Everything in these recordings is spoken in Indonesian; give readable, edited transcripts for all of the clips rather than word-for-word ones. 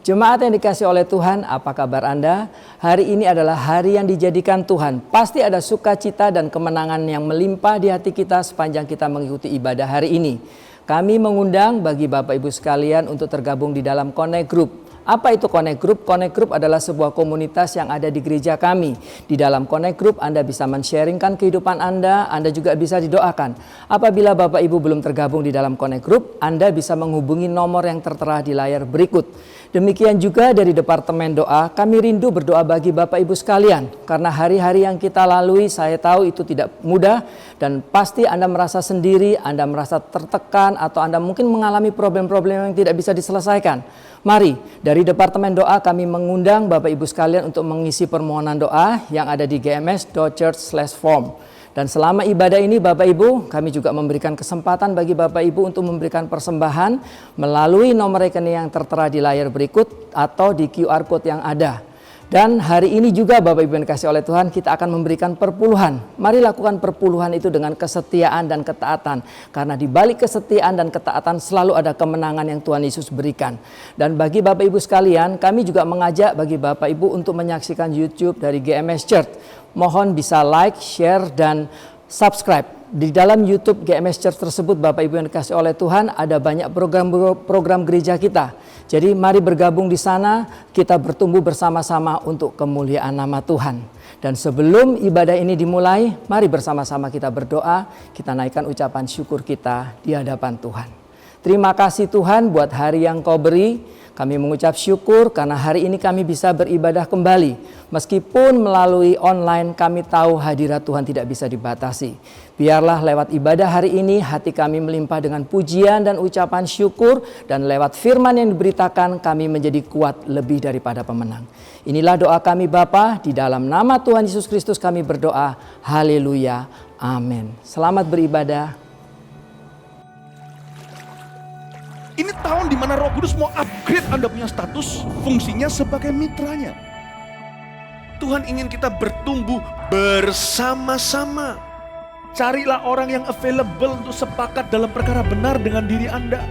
Jemaat yang dikasih oleh Tuhan, apa kabar Anda? Hari ini adalah hari yang dijadikan Tuhan. Pasti ada sukacita dan kemenangan yang melimpah di hati kita sepanjang kita mengikuti ibadah hari ini. Kami mengundang bagi Bapak Ibu sekalian untuk tergabung di dalam Connect Group. Apa itu Connect Group? Connect Group adalah sebuah komunitas yang ada di gereja kami. Di dalam Connect Group Anda bisa men-sharingkan kehidupan Anda juga bisa didoakan. Apabila Bapak Ibu belum tergabung di dalam Connect Group, Anda bisa menghubungi nomor yang tertera di layar berikut. Demikian juga dari Departemen Doa, kami rindu berdoa bagi Bapak Ibu sekalian. Karena hari-hari yang kita lalui, saya tahu itu tidak mudah dan pasti Anda merasa sendiri, Anda merasa tertekan, atau Anda mungkin mengalami problem-problem yang tidak bisa diselesaikan. Mari, dari Departemen Doa kami mengundang Bapak Ibu sekalian untuk mengisi permohonan doa yang ada di gms.church/form. Dan selama ibadah ini Bapak Ibu, kami juga memberikan kesempatan bagi Bapak Ibu untuk memberikan persembahan melalui nomor rekening yang tertera di layar berikut atau di QR Code yang ada. Dan hari ini juga Bapak Ibu yang dikasih oleh Tuhan, kita akan memberikan perpuluhan. Mari lakukan perpuluhan itu dengan kesetiaan dan ketaatan. Karena di balik kesetiaan dan ketaatan selalu ada kemenangan yang Tuhan Yesus berikan. Dan bagi Bapak Ibu sekalian, kami juga mengajak bagi Bapak Ibu untuk menyaksikan YouTube dari GMS Church. Mohon bisa like, share, dan subscribe. Di dalam YouTube GMS Church tersebut Bapak Ibu yang dikasih oleh Tuhan ada banyak program gereja kita. Jadi mari bergabung di sana, kita bertumbuh bersama-sama untuk kemuliaan nama Tuhan. Dan sebelum ibadah ini dimulai, mari bersama-sama kita berdoa, kita naikkan ucapan syukur kita di hadapan Tuhan. Terima kasih Tuhan buat hari yang Kau beri. Kami mengucap syukur karena hari ini kami bisa beribadah kembali. Meskipun melalui online kami tahu hadirat Tuhan tidak bisa dibatasi. Biarlah lewat ibadah hari ini hati kami melimpah dengan pujian dan ucapan syukur. Dan lewat firman yang diberitakan kami menjadi kuat lebih daripada pemenang. Inilah doa kami Bapa, di dalam nama Tuhan Yesus Kristus kami berdoa. Haleluya. Amin. Selamat beribadah. Ini tahun di mana Roh Kudus mau upgrade Anda punya status, fungsinya sebagai mitranya. Tuhan ingin kita bertumbuh bersama-sama. Carilah orang yang available untuk sepakat dalam perkara benar dengan diri Anda.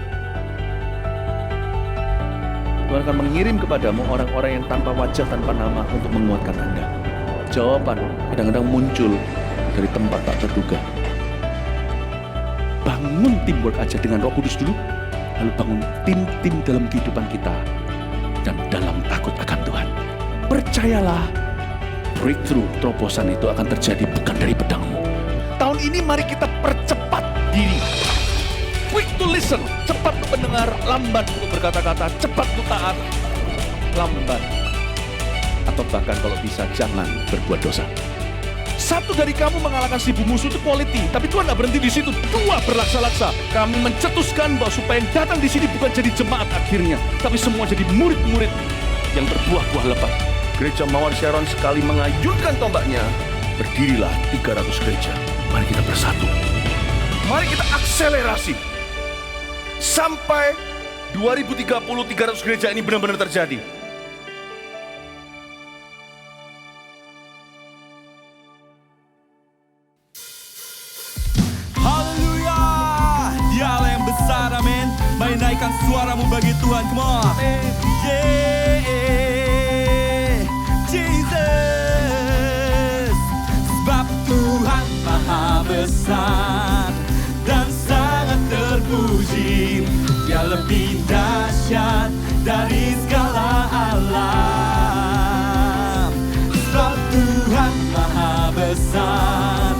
Tuhan akan mengirim kepadamu orang-orang yang tanpa wajah, tanpa nama untuk menguatkan Anda. Jawaban kadang-kadang muncul dari tempat tak terduga. Bangun teamwork aja dengan Roh Kudus dulu. Lalu bangun tim-tim dalam kehidupan kita dan dalam takut akan Tuhan. Percayalah, breakthrough, terobosan itu akan terjadi bukan dari pedangmu. Tahun ini mari kita percepat diri. Quick to listen, cepat untuk mendengar, lambat untuk berkata-kata, cepat untuk taat, lambat. Atau bahkan kalau bisa jangan berbuat dosa. Satu dari kamu mengalahkan 1000 musuh itu quality, tapi Tuhan tidak berhenti di situ. 2 berlaksa-laksa. Kami mencetuskan bahwa supaya yang datang di sini bukan jadi jemaat akhirnya, tapi semua jadi murid-murid yang berbuah-buah lebat. Gereja Mawar Sharon sekali mengayunkan tombaknya, berdirilah 300 gereja. Mari kita bersatu. Mari kita akselerasi sampai 2030 300 gereja ini benar-benar terjadi. Amin. Mari naikkan suaramu bagi Tuhan. Come on. Amin. Yeah. Jesus. Sebab Tuhan maha besar dan sangat terpuji. Dia lebih dahsyat dari segala alam. Sebab Tuhan maha besar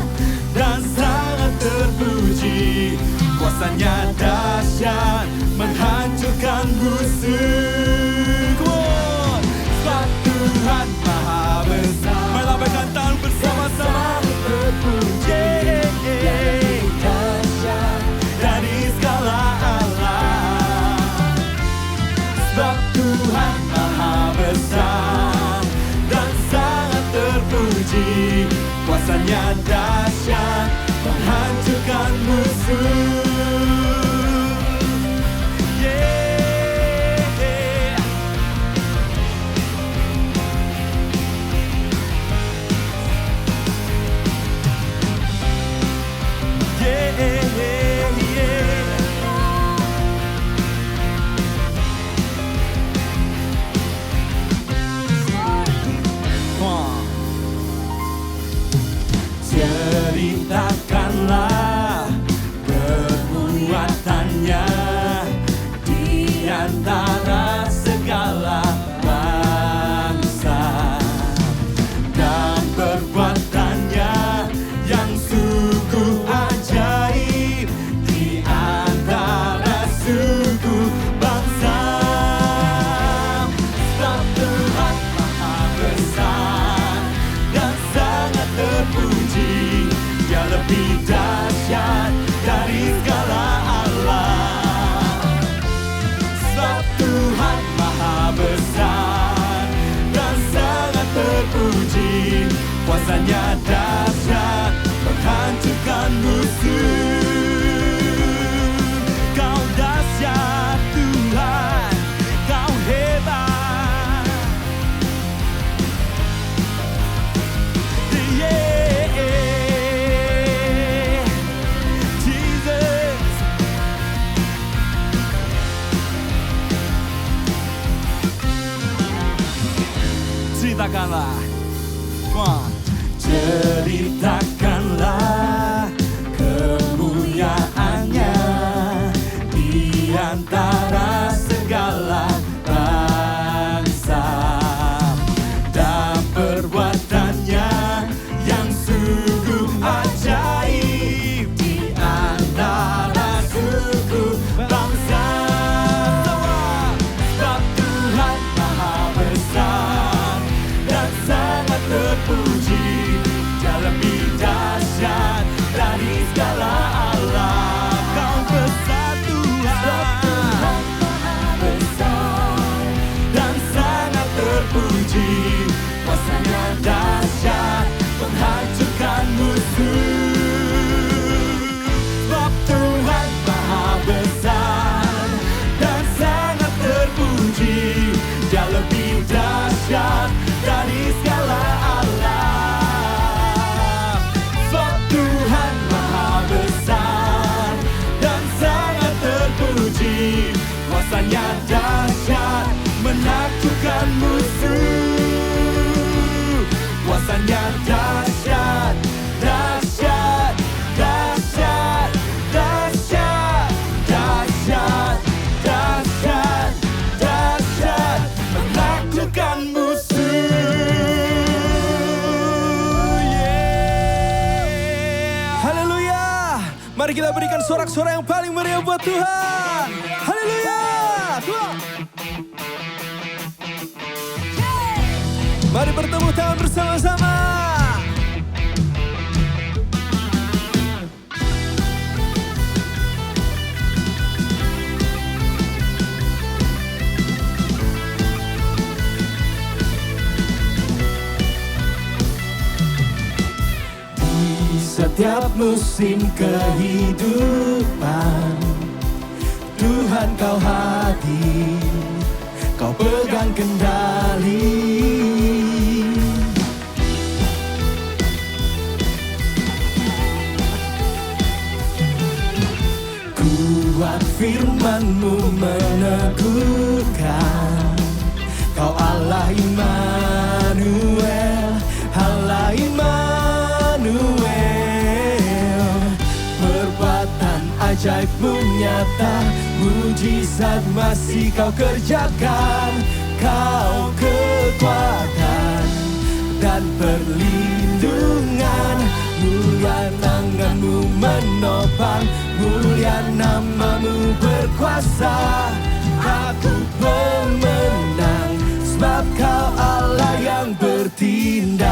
dan sangat terpuji. Kuasanya dahsyat menghancurkan musuh. Come on. Sebab Tuhan maha besar. Mari lambaikan tangan bersama-sama. Terpuji dahsyat dari segala alam. Sebab Tuhan maha besar dan sangat terpuji. Kuasanya dahsyat menghancurkan musuh. ceritakanlah. Come on. Ceritakanlah kemuliaannya di antara segala bangsa, dan perbuatannya yang sungguh ajaib di antara suku bangsa. Sebab Tuhan Maha Besar dan sangat terpuji, Dia lebih dahsyat dari segala alam. Kau besar Tuhan, besar dan sangat terpuji, kuasanya dahsyat menghancurkan musuh. Sebab Tuhan Maha Besar dan sangat terpuji, Dia lebih dahsyat dari segala alam. Sebab Tuhan Maha Besar dan sangat terpuji, kuasanya dahsyat menakjubkan musuh. Kuasanya dahsyat, dahsyat, dahsyat, dahsyat, dahsyat, dahsyat, dahsyat, menakjubkan musuh. Yeah. Haleluya. Mari kita berikan sorak-sorai yang paling meriah buat Tuhan. Haleluya. Tuhan. Mari bertepuk tangan bersama-sama. Di setiap musim kehidupan, Tuhan Kau hadir, Kau pegang kendali. Kuat firman-Mu meneguhkan, Kau Allah Immanuel, Allah Immanuel. Perbuatan ajaib-Mu nyata, mujizat masih Kau kerjakan. Kau kekuatan dan perlindungan, mulia tangan-Mu menopang, mulia nama-Mu berkuasa. Aku pemenang, sebab Kau Allah yang bertindak.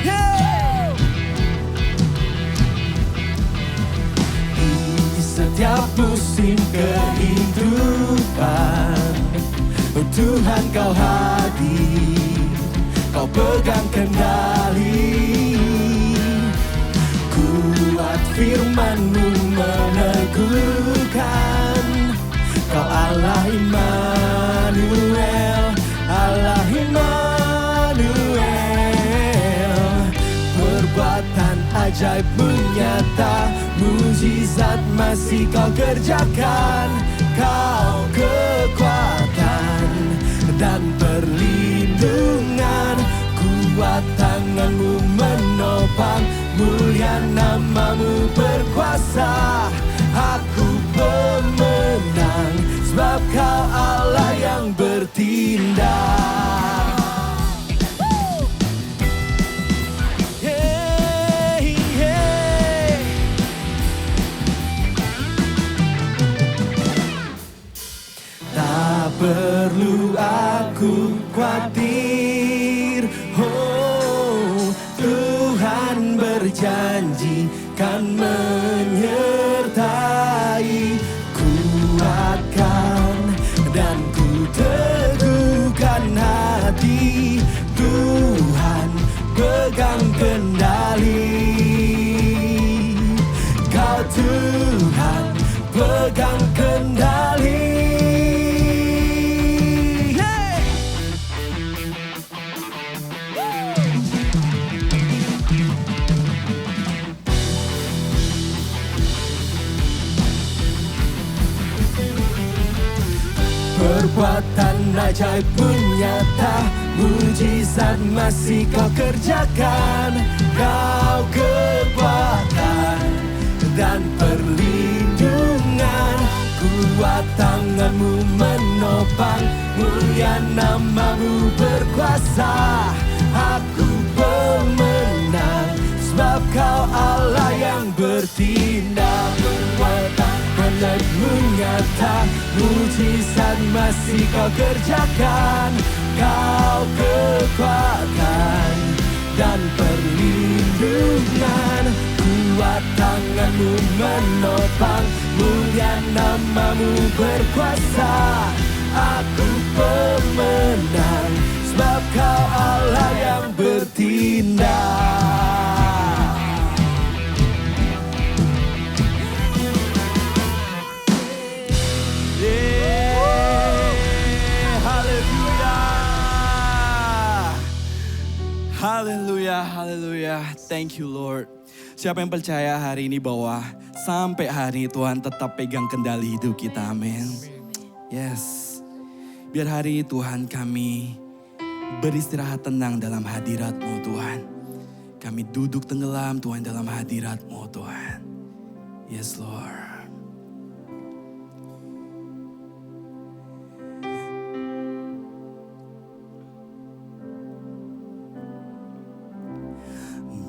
Yeah! Di setiap musim kehidupan, oh Tuhan Kau hadir, Kau pegang kendali. Kuat firman-Mu meneguhkan, Kau Allah Immanuel, Allah Immanuel. Perbuatan ajaib-Mu nyata, mujizat masih Kau kerjakan. Kau kekuatan dan perlindungan, kuat tangan-Mu menopang, mulia nama-Mu berkuasa. Aku pemenang, sebab Kau Allah yang bertindak. Hey, hey. Tak perlu aku khawatir, oh Tuhan berjanji kan menyertai. Kuatkan dan ku teguhkan hati, Tuhan pegang kendali. Kau Tuhan pegang kendali. Perbuatan ajaib-Mu nyata, mujizat masih kau kerjakan. Kau kekuatan dan perlindungan, kuat tanganmu menopang, mulia namamu berkuasa. Aku pemenang, sebab kau Allah yang bertindak. Perbuatan nyata, mujizat masih kau kerjakan. Kau kekuatan dan perlindungan, kuat tanganmu menopang, mulia namamu berkuasa. Aku pemenang, sebab kau Allah yang bertindak. Haleluya, haleluya. Thank you Lord. Siapa yang percaya hari ini bahwa sampai hari ini Tuhan tetap pegang kendali hidup kita, amin. Yes. Biar hari ini Tuhan kami beristirahat tenang dalam hadirat-Mu Tuhan. Kami duduk tenggelam Tuhan dalam hadirat-Mu Tuhan. Yes Lord.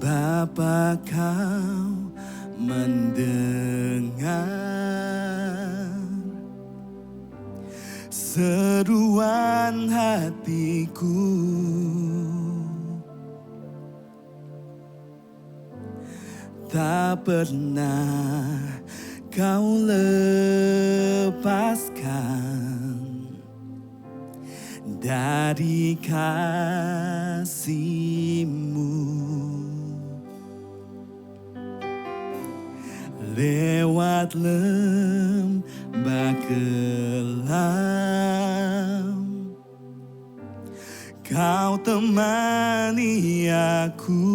Bapa, kau mendengar seruan hatiku, tak pernah kau lepaskan dari kasih-Mu. Lewat lembah kelam, kau temani aku.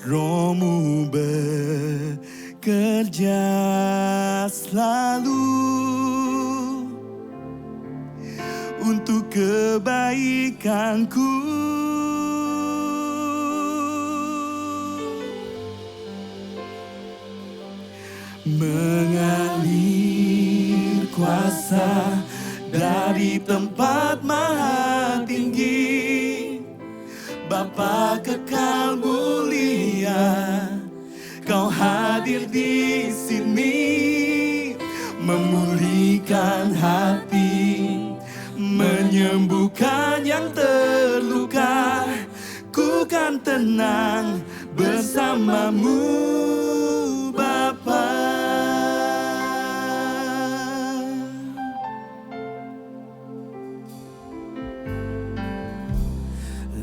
Roh-Mu bekerja selalu untuk kebaikanku. Mengalir kuasa dari tempat maha tinggi, Bapa kekal mulia, kau hadir di sini, memulihkan hati, menyembuhkan yang terluka. Ku kan tenang bersama-Mu, Bapa.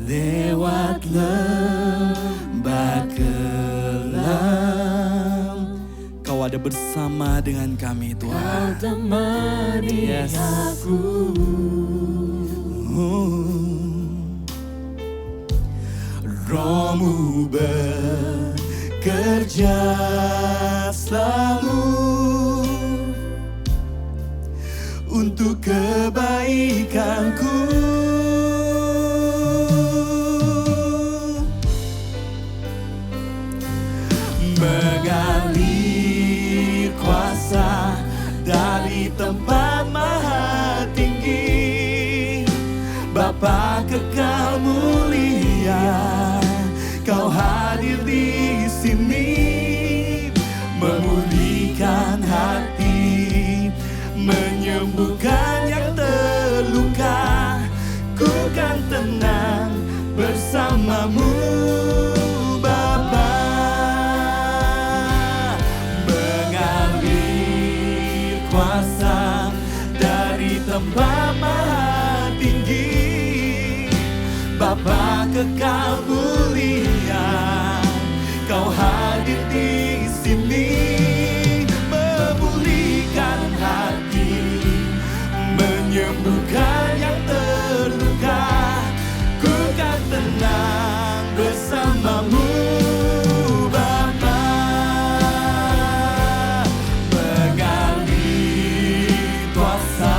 Lewat lembah kelam, kau ada bersama dengan kami Tuhan. Kau temani aku. Roh-Mu bekerja selalu untuk kebaikanku. Mengalir kuasa dari tempat maha tinggi, Bapa kekal mulia, kau hadir di sini, memulihkan hati, menyembuhkan yang terluka. Ku kan tenang bersama-Mu, Bapa. Mengalir kuasa dari tempat maha tinggi, Bapa kekal mulia, kau hadir di sini, memulihkan hati, menyembuhkan yang terluka. Ku kan tenang bersama-Mu, Bapa. Mengalir kuasa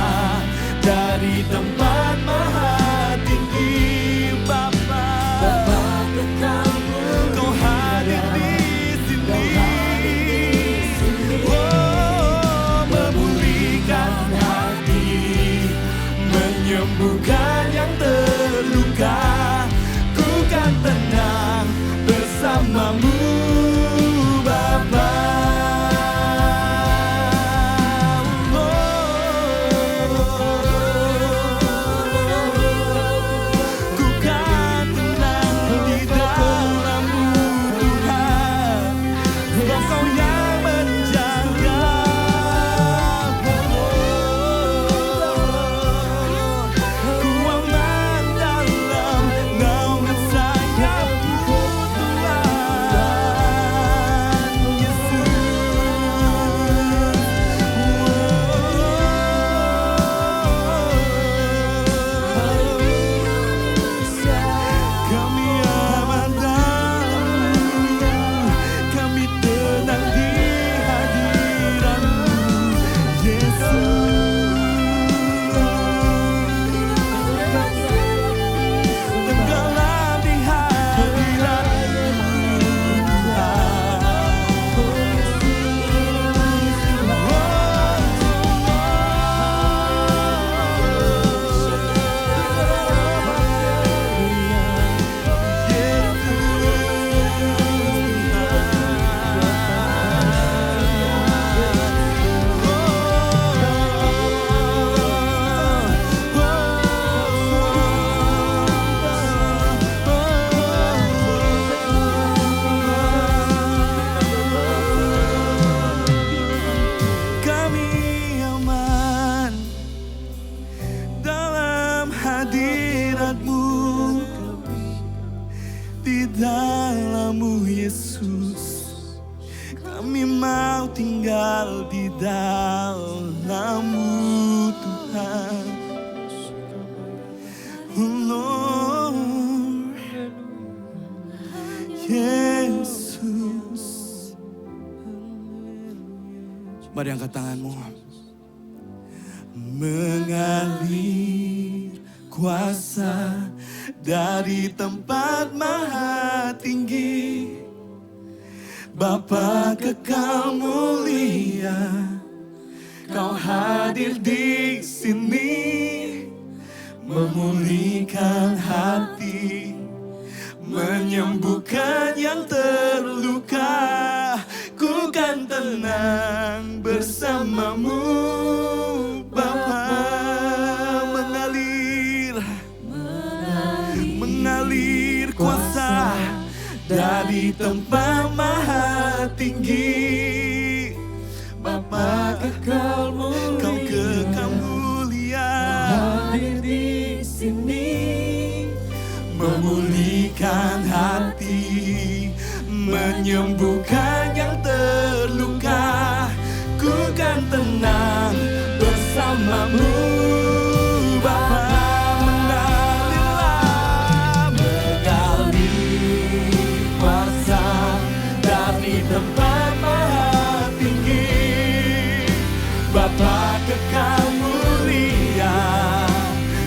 di dalam-Mu Tuhan. Oh Lord, Yesus. Mari angkat tanganmu. Mengalir kuasa dari tempat maha tinggi, Bapa kekal mulia, Kau hadir di sini, memulihkan hati, menyembuhkan yang terluka. Ku kan tenang bersama-Mu, Bapa. Mengalir kuasa dari tempat maha tinggi, Bapa kekal mulia, Kau kekal mulia, hadir di sini, memulihkan hati, menyembuhkan yang terluka. Ku kan tenang bersama-Mu, Bapa. Tempat maha tinggi, Bapa kekal mulia,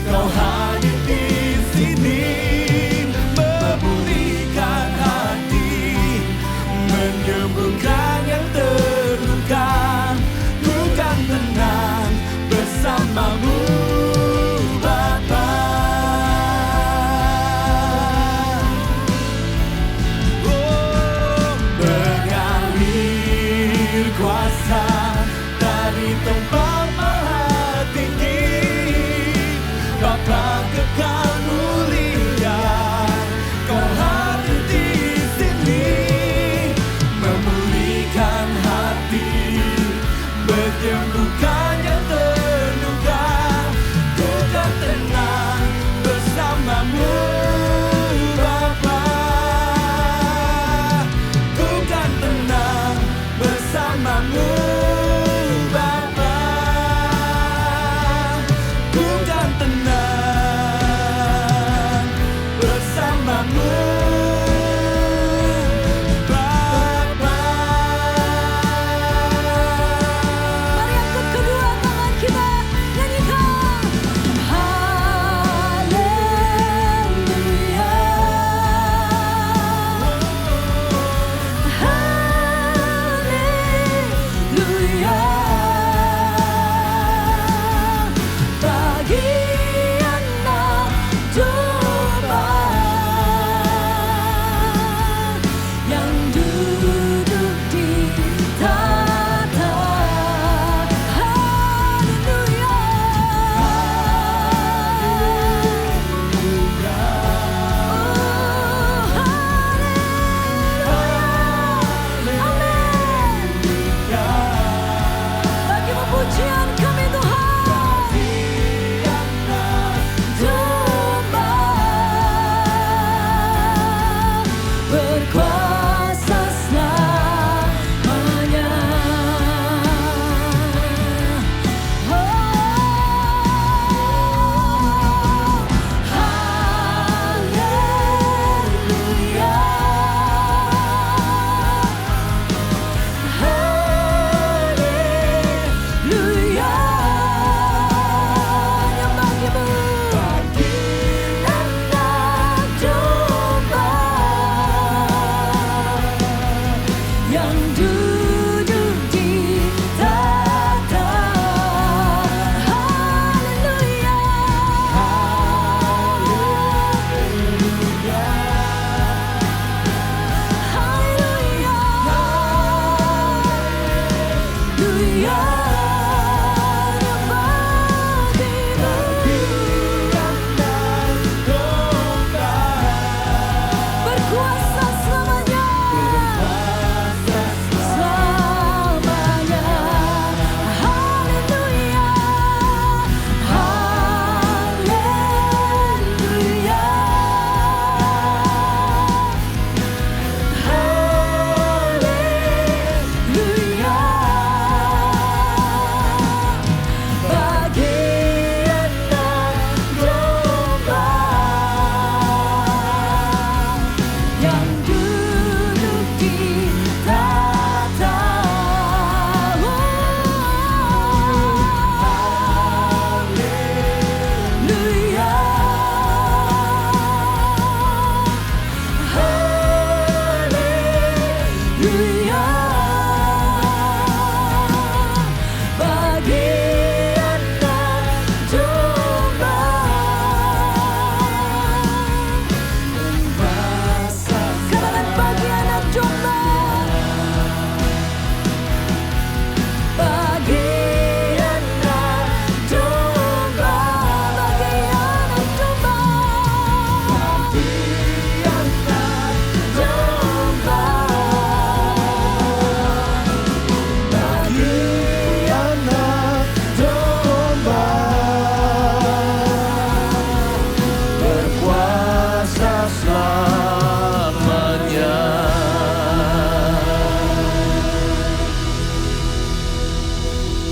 Kau hadir di sini, memulihkan hati, menyembuhkan yang terluka. Ku kan tenang bersama-Mu, Bapa. Kuasa dari tempat maha tinggi, Bapa kekal mulia, Kau hadir di sini, memulihkan hati, menyembuhkan yang terluka. Ku kan tenang bersama-Mu, Bapa. Ku kan tenang bersama-Mu, Bapa. Ku kan tenang bersama-Mu, Bapa. Mari angkat kedua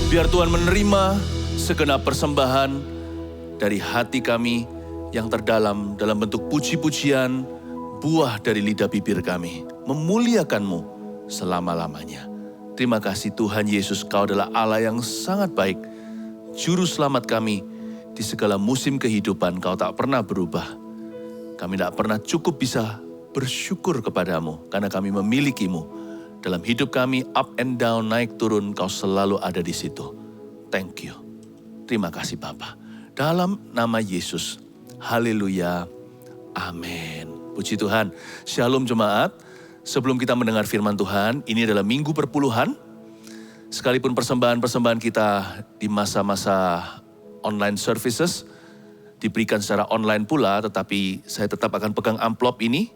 Biar Tuhan menerima segenap persembahan dari hati kami yang terdalam dalam bentuk puji-pujian, buah dari lidah bibir kami, memuliakan-Mu selama-lamanya. Terima kasih Tuhan Yesus, Kau adalah Allah yang sangat baik, Juru Selamat kami di segala musim kehidupan. Kau tak pernah berubah. Kami tak pernah cukup bisa bersyukur kepadamu karena kami memilikimu. Dalam hidup kami, up and down, naik turun, Kau selalu ada di situ. Thank you. Terima kasih Bapa. Dalam nama Yesus, haleluya, amin. Puji Tuhan. Shalom jemaat. Sebelum kita mendengar firman Tuhan, ini adalah minggu perpuluhan. Sekalipun persembahan-persembahan kita di masa-masa online services diberikan secara online pula, tetapi saya tetap akan pegang amplop ini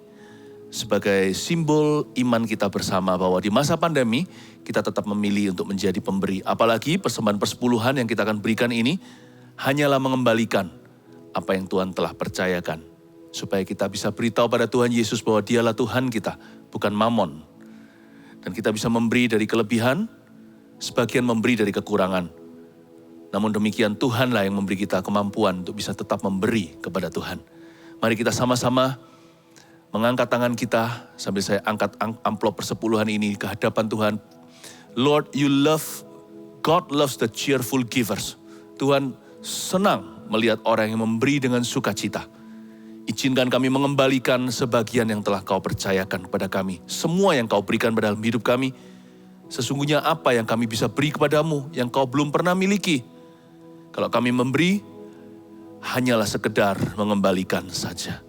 sebagai simbol iman kita bersama bahwa di masa pandemi kita tetap memilih untuk menjadi pemberi. Apalagi persembahan persepuluhan yang kita akan berikan ini hanyalah mengembalikan apa yang Tuhan telah percayakan. Supaya kita bisa beritahu pada Tuhan Yesus bahwa Dialah Tuhan kita, bukan mamon. Dan kita bisa memberi dari kelebihan, sebagian memberi dari kekurangan. Namun demikian Tuhanlah yang memberi kita kemampuan untuk bisa tetap memberi kepada Tuhan. Mari kita sama-sama mengangkat tangan kita sambil saya angkat amplop persepuluhan ini ke hadapan Tuhan. Lord, God loves the cheerful givers. Tuhan senang melihat orang yang memberi dengan sukacita. Izinkan kami mengembalikan sebagian yang telah Kau percayakan kepada kami. Semua yang Kau berikan pada dalam hidup kami. Sesungguhnya apa yang kami bisa beri kepadamu yang Kau belum pernah miliki. Kalau kami memberi, hanyalah sekedar mengembalikan saja.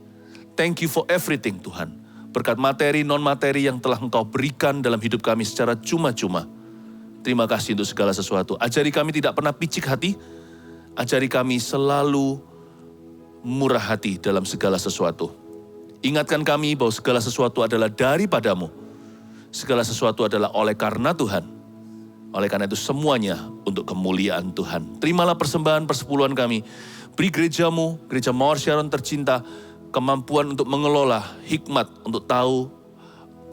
Thank you for everything Tuhan. Berkat materi, non-materi yang telah Engkau berikan dalam hidup kami secara cuma-cuma. Terima kasih untuk segala sesuatu. Ajari kami tidak pernah picik hati. Ajari kami selalu murah hati dalam segala sesuatu. Ingatkan kami bahwa segala sesuatu adalah daripada-Mu. Segala sesuatu adalah oleh karena Tuhan. Oleh karena itu semuanya untuk kemuliaan Tuhan. Terimalah persembahan persepuluhan kami. Beri gereja-Mu, Gereja Mawar Sharon tercinta, kemampuan untuk mengelola, hikmat untuk tahu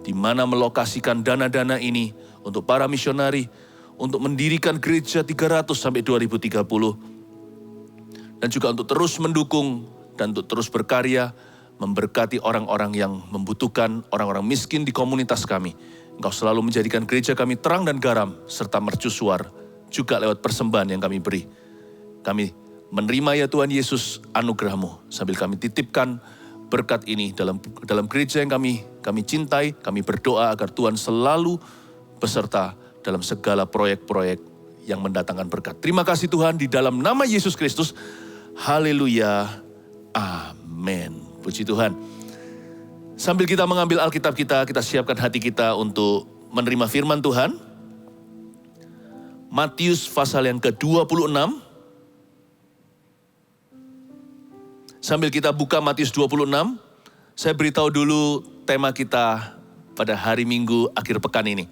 di mana melokasikan dana-dana ini untuk para misionari, untuk mendirikan gereja 300 sampai 2030. Dan juga untuk terus mendukung dan untuk terus berkarya, memberkati orang-orang yang membutuhkan, orang-orang miskin di komunitas kami. Engkau selalu menjadikan gereja kami terang dan garam, serta mercusuar, juga lewat persembahan yang kami beri. Kami menerima ya Tuhan Yesus anugerah-Mu, sambil kami titipkan berkat ini dalam gereja yang kami cintai. Kami berdoa agar Tuhan selalu beserta dalam segala proyek-proyek yang mendatangkan berkat. Terima kasih Tuhan, di dalam nama Yesus Kristus. Haleluya, amin. Puji Tuhan. Sambil kita mengambil Alkitab kita siapkan hati kita untuk menerima firman Tuhan. Matius pasal yang ke-26. Sambil kita buka Matius 26, saya beritahu dulu tema kita pada hari Minggu akhir pekan ini.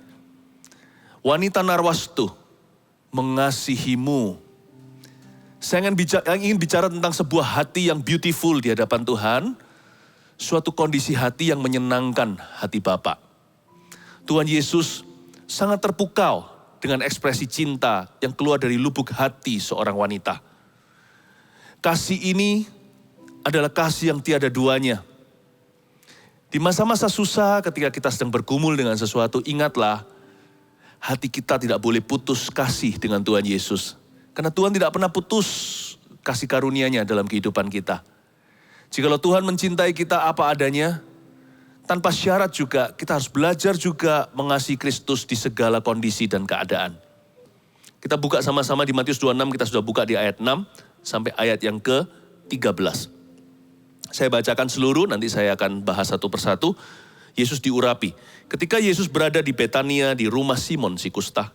Wanita Narwastu, mengasihimu. Saya ingin bicara tentang sebuah hati yang beautiful di hadapan Tuhan. Suatu kondisi hati yang menyenangkan hati Bapa. Tuhan Yesus sangat terpukau dengan ekspresi cinta yang keluar dari lubuk hati seorang wanita. Kasih ini adalah kasih yang tiada duanya. Di masa-masa susah ketika kita sedang bergumul dengan sesuatu, ingatlah hati kita tidak boleh putus kasih dengan Tuhan Yesus. Karena Tuhan tidak pernah putus kasih karunia-Nya dalam kehidupan kita. Jikalau Tuhan mencintai kita apa adanya, tanpa syarat juga kita harus belajar juga mengasihi Kristus di segala kondisi dan keadaan. Kita buka sama-sama di Matius 26, kita sudah buka di ayat 6 sampai ayat yang ke-13. Saya bacakan seluruh, nanti saya akan bahas satu persatu. Yesus diurapi. Ketika Yesus berada di Betania di rumah Simon si kusta,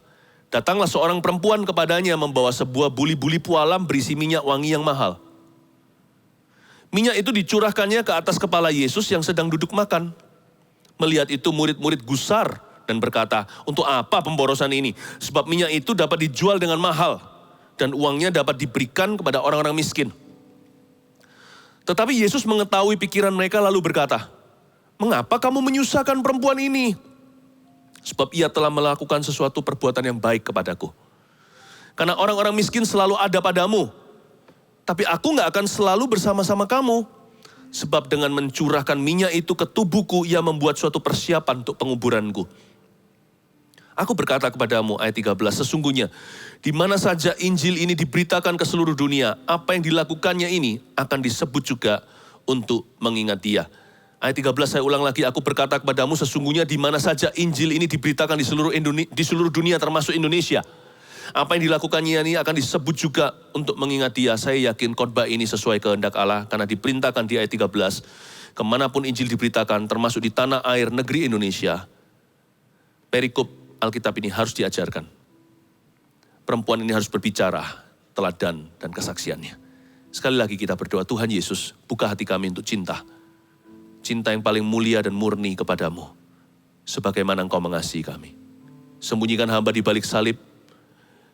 datanglah seorang perempuan kepadanya membawa sebuah buli-buli pualam berisi minyak wangi yang mahal. Minyak itu dicurahkannya ke atas kepala Yesus yang sedang duduk makan. Melihat itu murid-murid gusar dan berkata, untuk apa pemborosan ini? Sebab minyak itu dapat dijual dengan mahal dan uangnya dapat diberikan kepada orang-orang miskin. Tetapi Yesus mengetahui pikiran mereka lalu berkata, mengapa kamu menyusahkan perempuan ini? Sebab ia telah melakukan sesuatu perbuatan yang baik kepadaku. Karena orang-orang miskin selalu ada padamu. Tapi aku gak akan selalu bersama-sama kamu. Sebab dengan mencurahkan minyak itu ke tubuhku, ia membuat suatu persiapan untuk penguburanku. Aku berkata kepadamu, ayat 13, sesungguhnya di mana saja Injil ini diberitakan ke seluruh dunia, apa yang dilakukannya ini akan disebut juga untuk mengingat dia. Ayat 13 saya ulang lagi, aku berkata kepadamu sesungguhnya di mana saja Injil ini diberitakan di seluruh dunia termasuk Indonesia. Apa yang dilakukannya ini akan disebut juga untuk mengingat dia. Saya yakin khotbah ini sesuai kehendak Allah karena diperintahkan di ayat 13. Kemanapun Injil diberitakan termasuk di tanah air negeri Indonesia, perikop Alkitab ini harus diajarkan. Perempuan ini harus berbicara, teladan dan kesaksiannya. Sekali lagi kita berdoa, Tuhan Yesus, buka hati kami untuk cinta. Cinta yang paling mulia dan murni kepadamu. Sebagaimana Engkau mengasihi kami. Sembunyikan hamba di balik salib.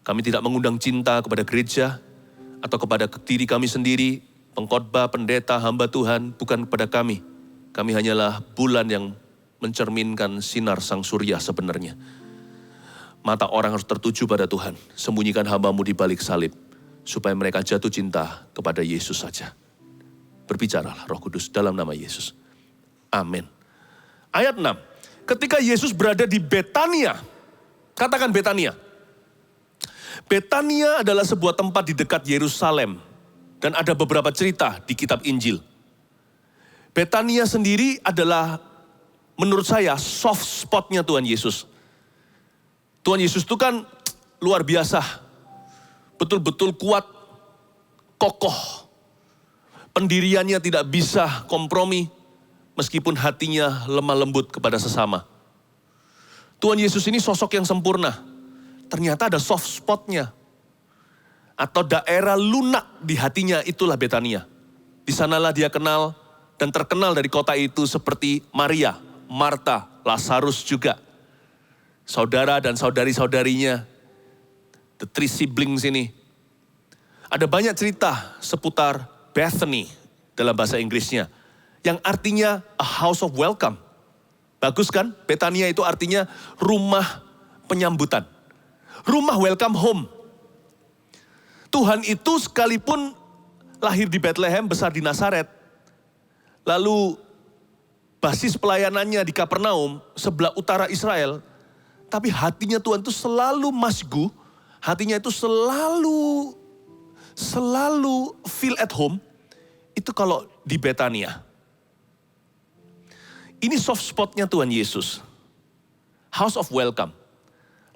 Kami tidak mengundang cinta kepada gereja atau kepada diri kami sendiri, pengkhotbah, pendeta, hamba Tuhan, bukan kepada kami. Kami hanyalah bulan yang mencerminkan sinar sang surya sebenarnya. Mata orang harus tertuju pada Tuhan. Sembunyikan hamba-Mu di balik salib, supaya mereka jatuh cinta kepada Yesus saja. Berbicaralah Roh Kudus dalam nama Yesus. Amin. Ayat 6. Ketika Yesus berada di Betania, katakan Betania. Betania adalah sebuah tempat di dekat Yerusalem. Dan ada beberapa cerita di kitab Injil. Betania sendiri adalah menurut saya soft spotnya Tuhan Yesus. Tuhan Yesus itu kan luar biasa. Betul-betul kuat, kokoh. Pendiriannya tidak bisa kompromi. Meskipun hatinya lemah lembut kepada sesama. Tuhan Yesus ini sosok yang sempurna. Ternyata ada soft spotnya. Atau daerah lunak di hatinya, itulah Betania. Di sanalah dia kenal dan terkenal dari kota itu seperti Maria, Marta, Lazarus juga. Saudara dan saudari-saudarinya, the three siblings ini. Ada banyak cerita seputar Bethany dalam bahasa Inggrisnya. Yang artinya a house of welcome. Bagus kan? Betania itu artinya rumah penyambutan. Rumah welcome home. Tuhan itu sekalipun lahir di Bethlehem, besar di Nazaret. Lalu basis pelayanannya di Kapernaum, sebelah utara Israel. Tapi hatinya Tuhan itu selalu masgu, hatinya itu selalu feel at home, itu kalau di Betania. Ini soft spotnya Tuhan Yesus. House of welcome.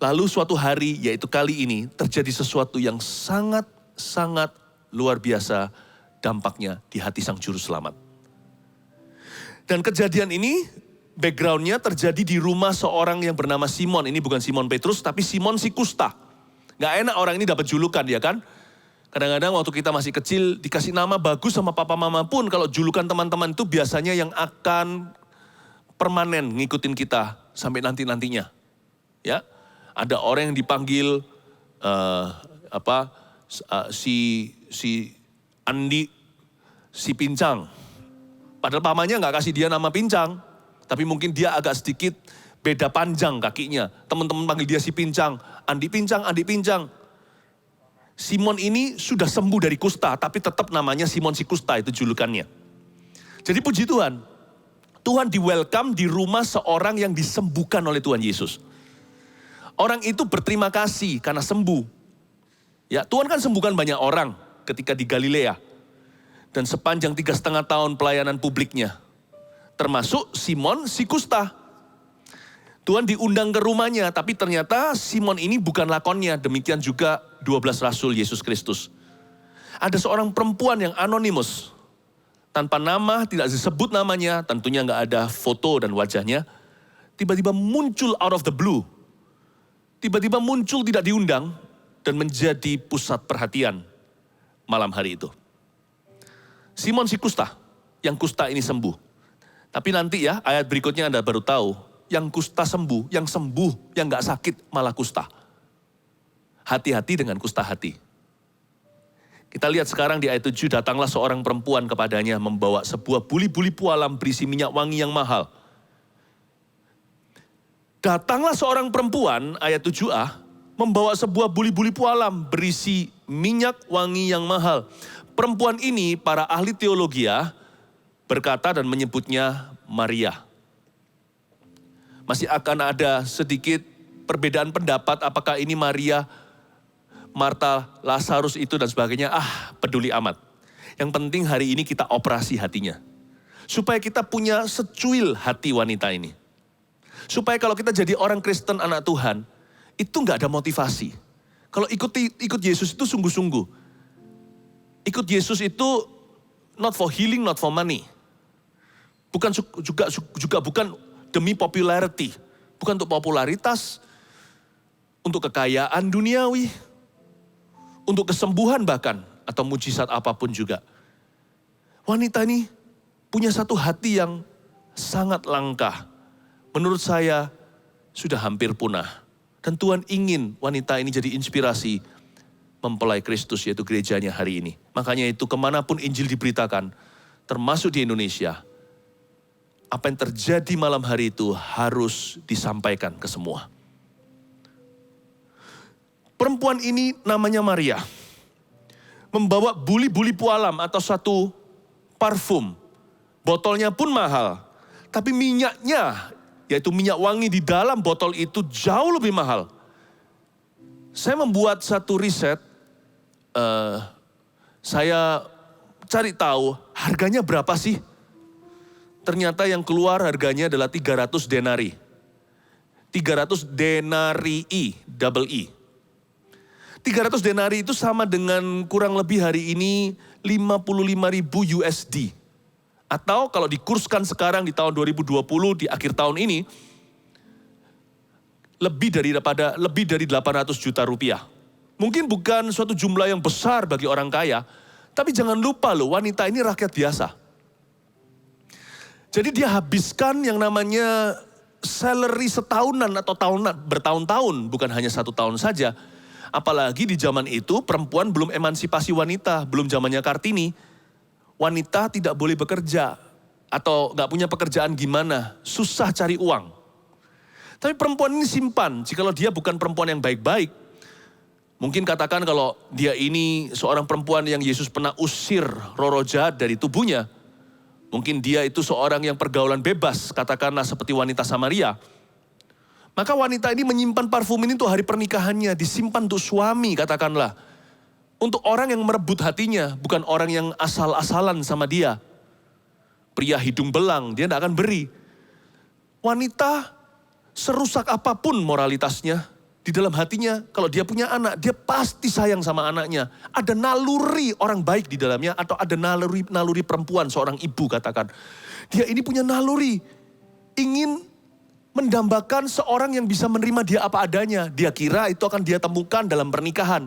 Lalu suatu hari, yaitu kali ini, terjadi sesuatu yang sangat luar biasa dampaknya di hati Sang Juru Selamat. Dan kejadian ini, backgroundnya terjadi di rumah seorang yang bernama Simon. Ini bukan Simon Petrus, tapi Simon si Kusta. Gak enak orang ini dapat julukan, ya kan? Kadang-kadang waktu kita masih kecil, dikasih nama bagus sama papa mama pun, kalau julukan teman-teman itu biasanya yang akan permanen ngikutin kita sampai nanti-nantinya. Ya, ada orang yang dipanggil si Andi, si Pincang. Padahal pamannya gak kasih dia nama Pincang. Tapi mungkin dia agak sedikit beda panjang kakinya. Teman-teman panggil dia si Pincang. Andi Pincang, Andi Pincang. Simon ini sudah sembuh dari kusta, tapi tetap namanya Simon si Kusta, itu julukannya. Jadi puji Tuhan. Tuhan di welcome di rumah seorang yang disembuhkan oleh Tuhan Yesus. Orang itu berterima kasih karena sembuh. Ya, Tuhan kan sembuhkan banyak orang ketika di Galilea. Dan sepanjang 3,5 tahun pelayanan publiknya. Termasuk Simon si Kusta. Tuhan diundang ke rumahnya, tapi ternyata Simon ini bukan lakonnya. Demikian juga 12 Rasul Yesus Kristus. Ada seorang perempuan yang anonimus. Tanpa nama, tidak disebut namanya, tentunya nggak ada foto dan wajahnya. Tiba-tiba muncul out of the blue. Tiba-tiba muncul tidak diundang dan menjadi pusat perhatian malam hari itu. Simon si Kusta, yang kusta ini sembuh. Tapi nanti ya, ayat berikutnya Anda baru tahu, yang kusta sembuh, yang sembuh, yang gak sakit malah kusta. Hati-hati dengan kusta hati. Kita lihat sekarang di ayat 7, datanglah seorang perempuan kepadanya membawa sebuah buli-buli pualam berisi minyak wangi yang mahal. Datanglah seorang perempuan, ayat 7a, membawa sebuah buli-buli pualam berisi minyak wangi yang mahal. Perempuan ini para ahli teologi berkata dan menyebutnya Maria. Masih akan ada sedikit perbedaan pendapat apakah ini Maria, Marta, Lazarus itu dan sebagainya. Peduli amat. Yang penting hari ini kita operasi hatinya. Supaya kita punya secuil hati wanita ini. Supaya kalau kita jadi orang Kristen anak Tuhan, itu nggak ada motivasi. Kalau ikut Yesus itu sungguh-sungguh. Ikut Yesus itu not for healing, not for money. Bukan juga bukan demi popularity. Bukan untuk popularitas, untuk kekayaan duniawi, untuk kesembuhan bahkan, atau mujizat apapun juga. Wanita ini punya satu hati yang sangat langka. Menurut saya sudah hampir punah. Dan Tuhan ingin wanita ini jadi inspirasi mempelai Kristus, yaitu gerejanya hari ini. Makanya itu kemanapun Injil diberitakan, termasuk di Indonesia, apa yang terjadi malam hari itu harus disampaikan ke semua. Perempuan ini namanya Maria. Membawa buli-buli pualam atau satu parfum. Botolnya pun mahal. Tapi minyaknya, yaitu minyak wangi di dalam botol itu jauh lebih mahal. Saya membuat satu riset. Saya cari tahu harganya berapa sih. Ternyata yang keluar harganya adalah 300 denari. 300 denarii, double E. 300 denari itu sama dengan kurang lebih hari ini 55.000 USD. Atau kalau dikurskan sekarang di tahun 2020 di akhir tahun ini, lebih dari 800 juta rupiah. Mungkin bukan suatu jumlah yang besar bagi orang kaya, tapi jangan lupa loh, wanita ini rakyat biasa. Jadi dia habiskan yang namanya salary setahunan atau bertahun-tahun, bukan hanya 1 tahun saja. Apalagi di zaman itu perempuan belum emansipasi wanita, belum zamannya Kartini. Wanita tidak boleh bekerja atau gak punya pekerjaan gimana, susah cari uang. Tapi perempuan ini simpan, jikalau dia bukan perempuan yang baik-baik. Mungkin katakan kalau dia ini seorang perempuan yang Yesus pernah usir roh-roh jahat dari tubuhnya. Mungkin dia itu seorang yang pergaulan bebas, katakanlah seperti wanita Samaria. Maka wanita ini menyimpan parfum ini untuk hari pernikahannya, disimpan untuk suami katakanlah. Untuk orang yang merebut hatinya, bukan orang yang asal-asalan sama dia. Pria hidung belang, dia tidak akan beri. Wanita serusak apapun moralitasnya, di dalam hatinya kalau dia punya anak, dia pasti sayang sama anaknya. Ada naluri orang baik di dalamnya atau ada naluri perempuan, seorang ibu katakan. Dia ini punya naluri, ingin mendambakan seorang yang bisa menerima dia apa adanya. Dia kira itu akan dia temukan dalam pernikahan.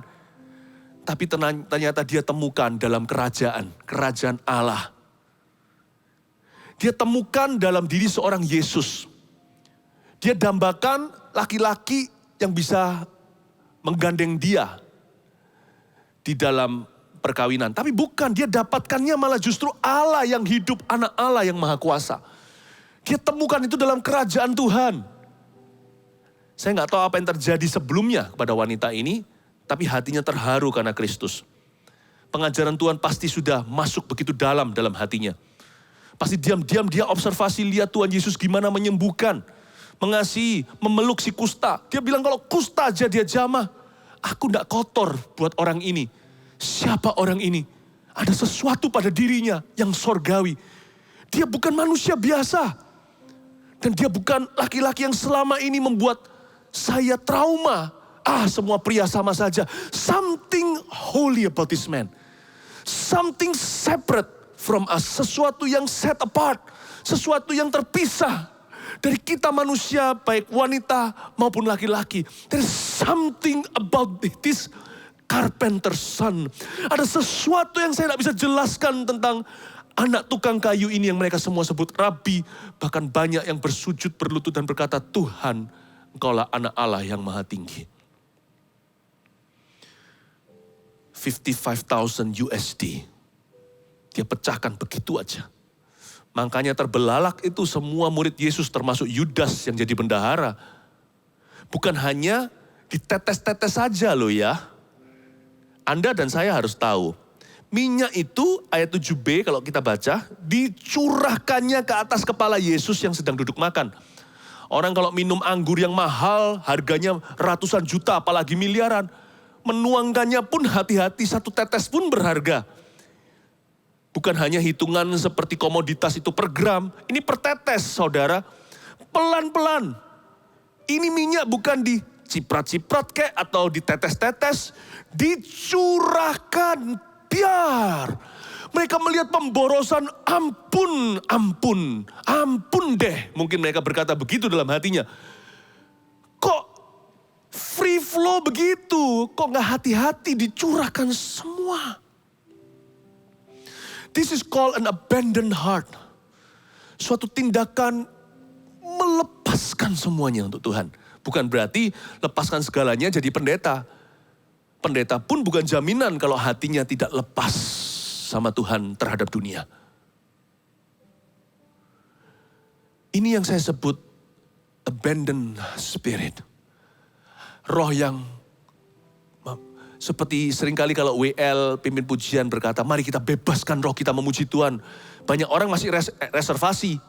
Tapi ternyata dia temukan dalam kerajaan Allah. Dia temukan dalam diri seorang Yesus. Dia dambakan laki-laki yang bisa menggandeng dia di dalam perkawinan. Tapi bukan, dia dapatkannya malah justru Allah yang hidup, anak Allah yang maha kuasa. Dia temukan itu dalam kerajaan Tuhan. Saya nggak tahu apa yang terjadi sebelumnya kepada wanita ini, tapi hatinya terharu karena Kristus. Pengajaran Tuhan pasti sudah masuk begitu dalam hatinya. Pasti diam-diam dia observasi, lihat Tuhan Yesus gimana menyembuhkan, mengasihi, memeluk si kusta. Dia bilang kalau kusta aja dia jamah, aku tidak kotor buat orang ini. Siapa orang ini? Ada sesuatu pada dirinya yang sorgawi. Dia bukan manusia biasa. Dan dia bukan laki-laki yang selama ini membuat saya trauma. Semua pria sama saja. Something holy about this man. Something separate from us. Sesuatu yang set apart. Sesuatu yang terpisah dari kita manusia, baik wanita maupun laki-laki. There is something about this carpenter's son. Ada sesuatu yang saya tidak bisa jelaskan tentang anak tukang kayu ini yang mereka semua sebut Rabi. Bahkan banyak yang bersujud, berlutut dan berkata, Tuhan, Engkaulah anak Allah yang maha tinggi. 55,000 USD. Dia pecahkan begitu aja. Makanya terbelalak itu semua murid Yesus termasuk Yudas yang jadi bendahara. Bukan hanya Ditetes-tetes saja loh ya. Anda dan saya harus tahu, minyak itu ayat 7b kalau kita baca, dicurahkannya ke atas kepala Yesus yang sedang duduk makan. Orang kalau minum anggur yang mahal, harganya ratusan juta apalagi miliaran. Menuangkannya pun hati-hati, satu tetes pun berharga. Bukan hanya hitungan seperti komoditas itu per gram, ini per tetes saudara. Pelan-pelan. Ini minyak bukan diciprat-ciprat kek atau ditetes-tetes. Dicurahkan, biar. Mereka melihat pemborosan, ampun deh. Mungkin mereka berkata begitu dalam hatinya. Kok free flow begitu? Kok gak hati-hati dicurahkan semua? This is called an abandoned heart. Suatu tindakan melepaskan semuanya untuk Tuhan. Bukan berarti lepaskan segalanya jadi pendeta. Pendeta pun bukan jaminan kalau hatinya tidak lepas sama Tuhan terhadap dunia. Ini yang saya sebut abandoned spirit. Roh yang seperti seringkali kalau WL pimpin pujian berkata, mari kita bebaskan roh kita memuji Tuhan. Banyak orang masih reservasi.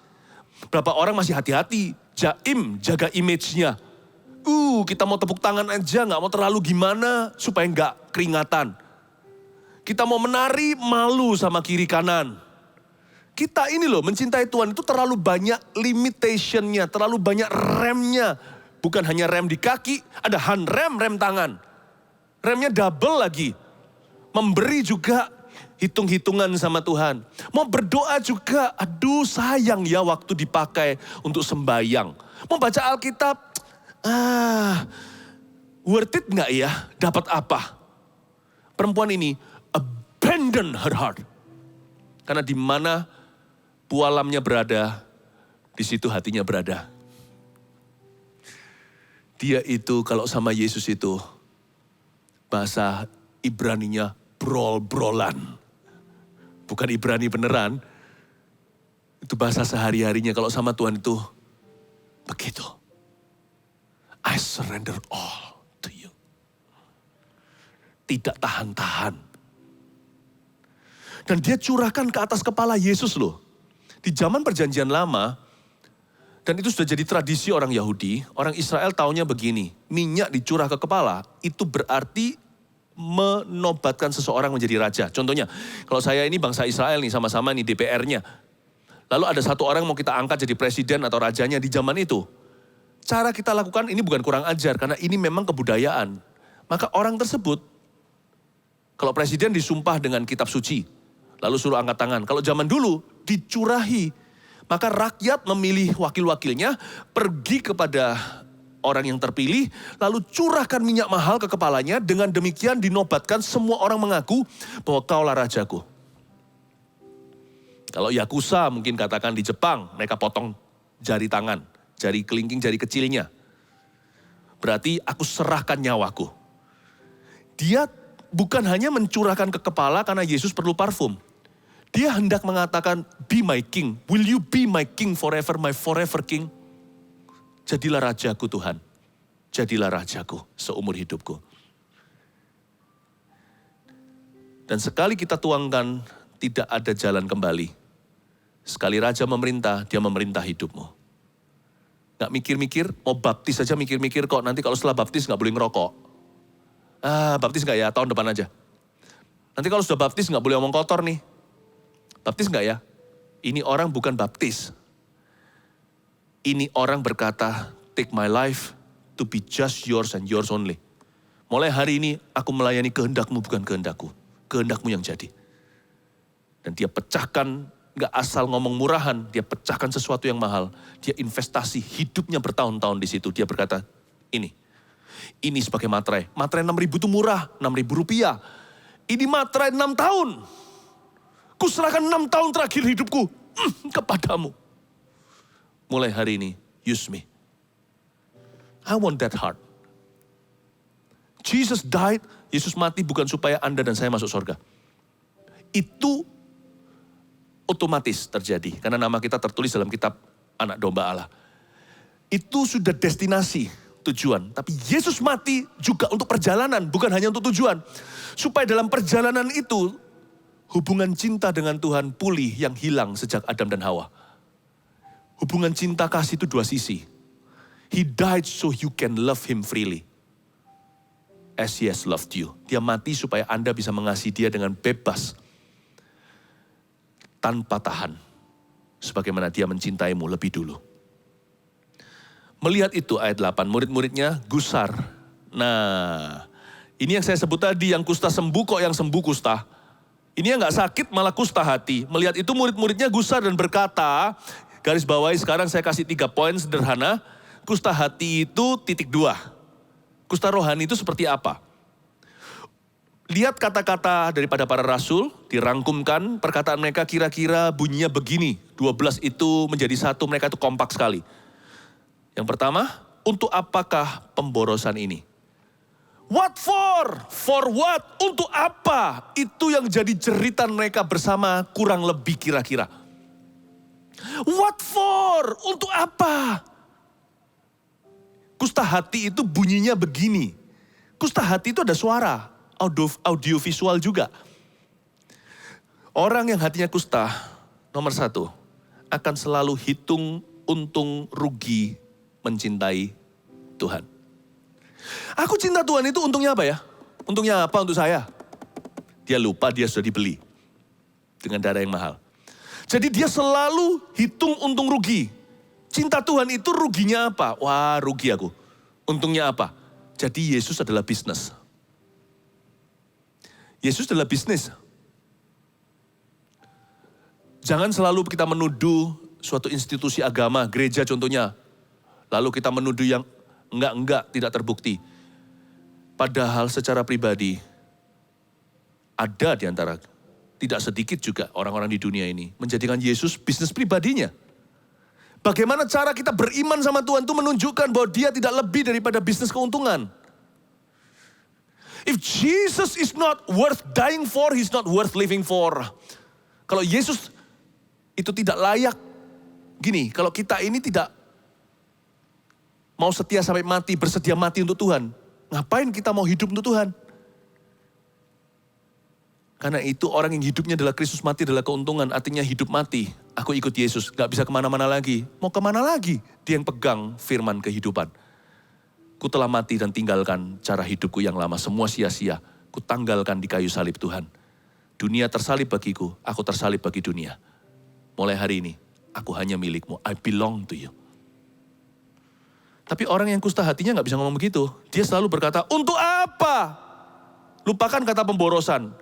Berapa orang masih hati-hati, jaim, jaga image-nya. Kita mau tepuk tangan aja, gak mau terlalu gimana supaya gak keringatan. Kita mau menari, malu sama kiri kanan. Kita ini loh, mencintai Tuhan itu terlalu banyak limitation-nya, terlalu banyak remnya. Bukan hanya rem di kaki, ada hand rem, rem tangan. Remnya double lagi. Memberi juga hitung-hitungan sama Tuhan. Mau berdoa juga, aduh sayang ya waktu dipakai untuk sembahyang. Mau baca Alkitab, worth it gak ya? Dapat apa? Perempuan ini abandon her heart. Karena di mana pualamnya berada, di situ hatinya berada. Dia itu kalau sama Yesus itu, bahasa Ibraninya brol-brolan. Bukan Ibrani beneran. Itu bahasa sehari-harinya kalau sama Tuhan itu begitu. I surrender all to you. Tidak tahan-tahan. Dan dia curahkan ke atas kepala Yesus loh. Di zaman perjanjian lama, dan itu sudah jadi tradisi orang Yahudi, orang Israel taunya begini, minyak dicurah ke kepala, itu berarti menobatkan seseorang menjadi raja. Contohnya, kalau saya ini bangsa Israel nih, sama-sama nih DPR-nya. Lalu ada satu orang mau kita angkat jadi presiden atau rajanya di zaman itu. Cara kita lakukan ini bukan kurang ajar, karena ini memang kebudayaan. Maka orang tersebut, kalau presiden disumpah dengan kitab suci, lalu suruh angkat tangan. Kalau zaman dulu, dicurahi. Maka rakyat memilih wakil-wakilnya, pergi kepada orang yang terpilih, lalu curahkan minyak mahal ke kepalanya, dengan demikian dinobatkan semua orang mengaku bahwa kaulah rajaku. Kalau Yakuza mungkin katakan di Jepang, mereka potong jari tangan, jari kelingking, jari kecilnya. Berarti aku serahkan nyawaku. Dia bukan hanya mencurahkan ke kepala karena Yesus perlu parfum. Dia hendak mengatakan, be my king. Will you be my king forever, my forever king? Jadilah rajaku Tuhan. Jadilah rajaku seumur hidupku. Dan sekali kita tuangkan, tidak ada jalan kembali. Sekali raja memerintah, dia memerintah hidupmu. Gak mikir-mikir, mau baptis saja mikir-mikir kok. Nanti kalau setelah baptis gak boleh ngerokok. Baptis gak ya? Tahun depan aja. Nanti kalau sudah baptis gak boleh omong kotor nih. Baptis enggak ya? Ini orang bukan baptis. Ini orang berkata, take my life to be just yours and yours only. Mulai hari ini aku melayani kehendakmu bukan kehendakku. Kehendakmu yang jadi. Dan dia pecahkan, enggak asal ngomong murahan, dia pecahkan sesuatu yang mahal. Dia investasi hidupnya bertahun-tahun di situ. Dia berkata, ini sebagai materai. Materai 6.000 itu murah, 6.000 rupiah. Ini materai 6 tahun. Kuserahkan 6 tahun terakhir hidupku kepadamu. Mulai hari ini, use me. I want that heart. Jesus died, Yesus mati bukan supaya Anda dan saya masuk surga. Itu otomatis terjadi. Karena nama kita tertulis dalam kitab Anak Domba Allah. Itu sudah destinasi. tujuan. Tapi Yesus mati juga untuk perjalanan, bukan hanya untuk tujuan. Supaya dalam perjalanan itu, hubungan cinta dengan Tuhan pulih yang hilang sejak Adam dan Hawa. Hubungan cinta kasih itu dua sisi. He died so you can love him freely. As he has loved you. Dia mati supaya Anda bisa mengasihi dia dengan bebas. Tanpa tahan. Sebagaimana dia mencintaimu lebih dulu. Melihat itu ayat 8, murid-muridnya gusar. Nah, ini yang saya sebut tadi, yang kusta sembuh kok yang sembuh kusta. Ini yang gak sakit malah kusta hati. Melihat itu murid-muridnya gusar dan berkata, garis bawahi sekarang saya kasih 3 poin sederhana. Kusta hati itu titik 2. Kusta rohani itu seperti apa? Lihat kata-kata daripada para rasul, dirangkumkan perkataan mereka kira-kira bunyinya begini. 12 itu menjadi satu, mereka itu kompak sekali. Yang pertama, untuk apakah pemborosan ini? What for? For what? Untuk apa? Itu yang jadi jeritan mereka bersama kurang lebih kira-kira. What for? Untuk apa? Kusta hati itu bunyinya begini. Kusta hati itu ada suara, audio visual juga. Orang yang hatinya kusta, nomor 1, akan selalu hitung untung rugi mencintai Tuhan. Aku cinta Tuhan itu untungnya apa ya? Untungnya apa untuk saya? Dia lupa dia sudah dibeli dengan darah yang mahal. Jadi dia selalu hitung untung rugi. Cinta Tuhan itu ruginya apa? Wah, rugi aku. Untungnya apa? Jadi Yesus adalah bisnis. Yesus adalah bisnis. Jangan selalu kita menuduh suatu institusi agama, gereja contohnya. Lalu kita menuduh yang enggak, tidak terbukti. Padahal secara pribadi, ada di antara, tidak sedikit juga orang-orang di dunia ini, menjadikan Yesus bisnis pribadinya. Bagaimana cara kita beriman sama Tuhan itu menunjukkan bahwa dia tidak lebih daripada bisnis keuntungan. If Jesus is not worth dying for, he's not worth living for. Kalau Yesus itu tidak layak, gini, kalau kita ini tidak mau setia sampai mati, bersedia mati untuk Tuhan. Ngapain kita mau hidup untuk Tuhan? Karena itu orang yang hidupnya adalah Kristus, mati adalah keuntungan. Artinya hidup mati. Aku ikut Yesus, gak bisa kemana-mana lagi. Mau kemana lagi? Dia yang pegang firman kehidupan. Ku telah mati dan tinggalkan cara hidupku yang lama. Semua sia-sia. Ku tanggalkan di kayu salib Tuhan. Dunia tersalib bagiku, aku tersalib bagi dunia. Mulai hari ini, aku hanya milikmu. I belong to you. Tapi orang yang kusta hatinya gak bisa ngomong begitu. Dia selalu berkata, untuk apa? Lupakan kata pemborosan.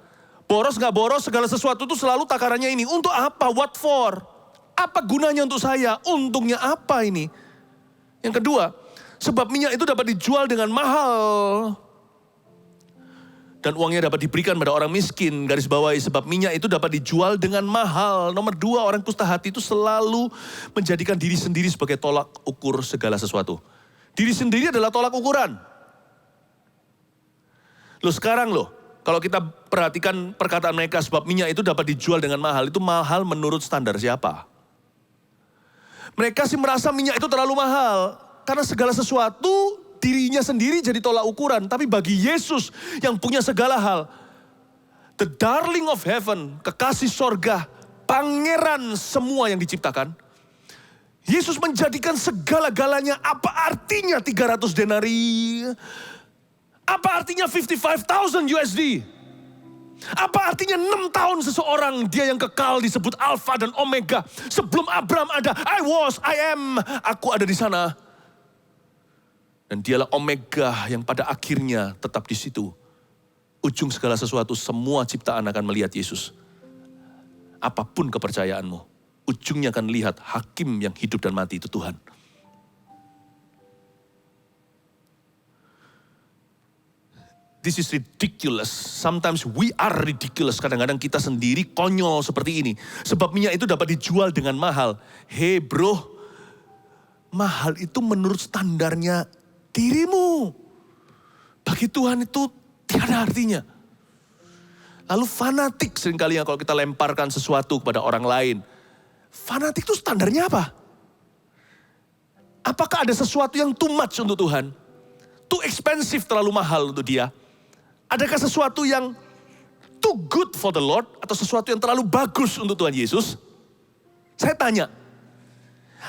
Boros gak boros, segala sesuatu itu selalu takarannya ini. Untuk apa? What for? Apa gunanya untuk saya? Untungnya apa ini? Yang kedua, sebab minyak itu dapat dijual dengan mahal. Dan uangnya dapat diberikan pada orang miskin. Garis bawahi, sebab minyak itu dapat dijual dengan mahal. Nomor 2, orang kusta hati itu selalu menjadikan diri sendiri sebagai tolak ukur segala sesuatu. Diri sendiri adalah tolak ukuran. Loh sekarang loh, kalau kita perhatikan perkataan mereka, sebab minyak itu dapat dijual dengan mahal. Itu mahal menurut standar siapa? Mereka sih merasa minyak itu terlalu mahal. Karena segala sesuatu dirinya sendiri jadi tolak ukuran. Tapi bagi Yesus yang punya segala hal, the darling of heaven, kekasih sorga, pangeran semua yang diciptakan, Yesus menjadikan segala-galanya. Apa artinya 300 denari? Apa artinya 55,000 USD? Apa artinya 6 tahun seseorang, dia yang kekal disebut Alpha dan Omega. Sebelum Abraham ada, I was, I am, aku ada di sana. Dan dialah Omega yang pada akhirnya tetap di situ. Ujung segala sesuatu, semua ciptaan akan melihat Yesus. Apapun kepercayaanmu, ujungnya akan lihat hakim yang hidup dan mati itu Tuhan. This is ridiculous. Sometimes we are ridiculous. Kadang-kadang kita sendiri konyol seperti ini. Sebab minyak itu dapat dijual dengan mahal. Hey bro, mahal itu menurut standarnya dirimu. Bagi Tuhan itu tiada artinya. Lalu fanatik seringkali kalau kita lemparkan sesuatu kepada orang lain. Fanatik itu standarnya apa? Apakah ada sesuatu yang too much untuk Tuhan? too expensive, terlalu mahal untuk dia? Adakah sesuatu yang too good for the Lord atau sesuatu yang terlalu bagus untuk Tuhan Yesus? Saya tanya,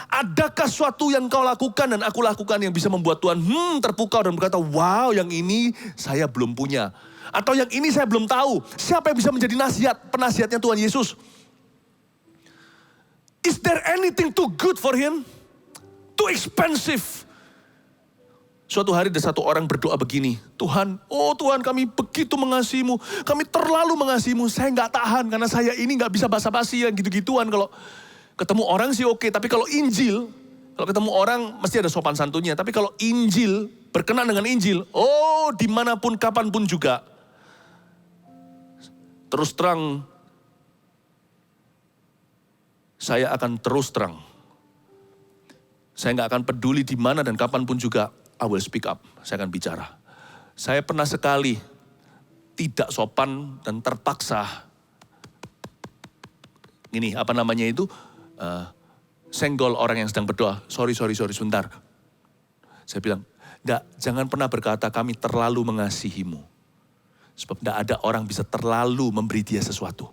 adakah sesuatu yang kau lakukan dan aku lakukan yang bisa membuat Tuhan terpukau dan berkata, wow, yang ini saya belum punya. Atau yang ini saya belum tahu. Siapa yang bisa menjadi penasihatnya Tuhan Yesus? Is there anything too good for him? Too expensive? Suatu hari ada satu orang berdoa begini, Tuhan, oh Tuhan kami begitu mengasihimu, kami terlalu mengasihimu, saya nggak tahan karena saya ini nggak bisa basa-basi yang gitu-gituan. Kalau ketemu orang sih oke, tapi kalau Injil, kalau ketemu orang mesti ada sopan santunnya. Tapi kalau Injil, berkenan dengan Injil, oh dimanapun, kapanpun juga. Terus terang, saya akan terus terang. Saya nggak akan peduli di mana dan kapanpun juga, I will speak up, saya akan bicara. Saya pernah sekali tidak sopan dan terpaksa, ini apa namanya itu, senggol orang yang sedang berdoa. Sorry, sebentar. Saya bilang, jangan pernah berkata kami terlalu mengasihimu. Sebab tidak ada orang bisa terlalu memberi dia sesuatu.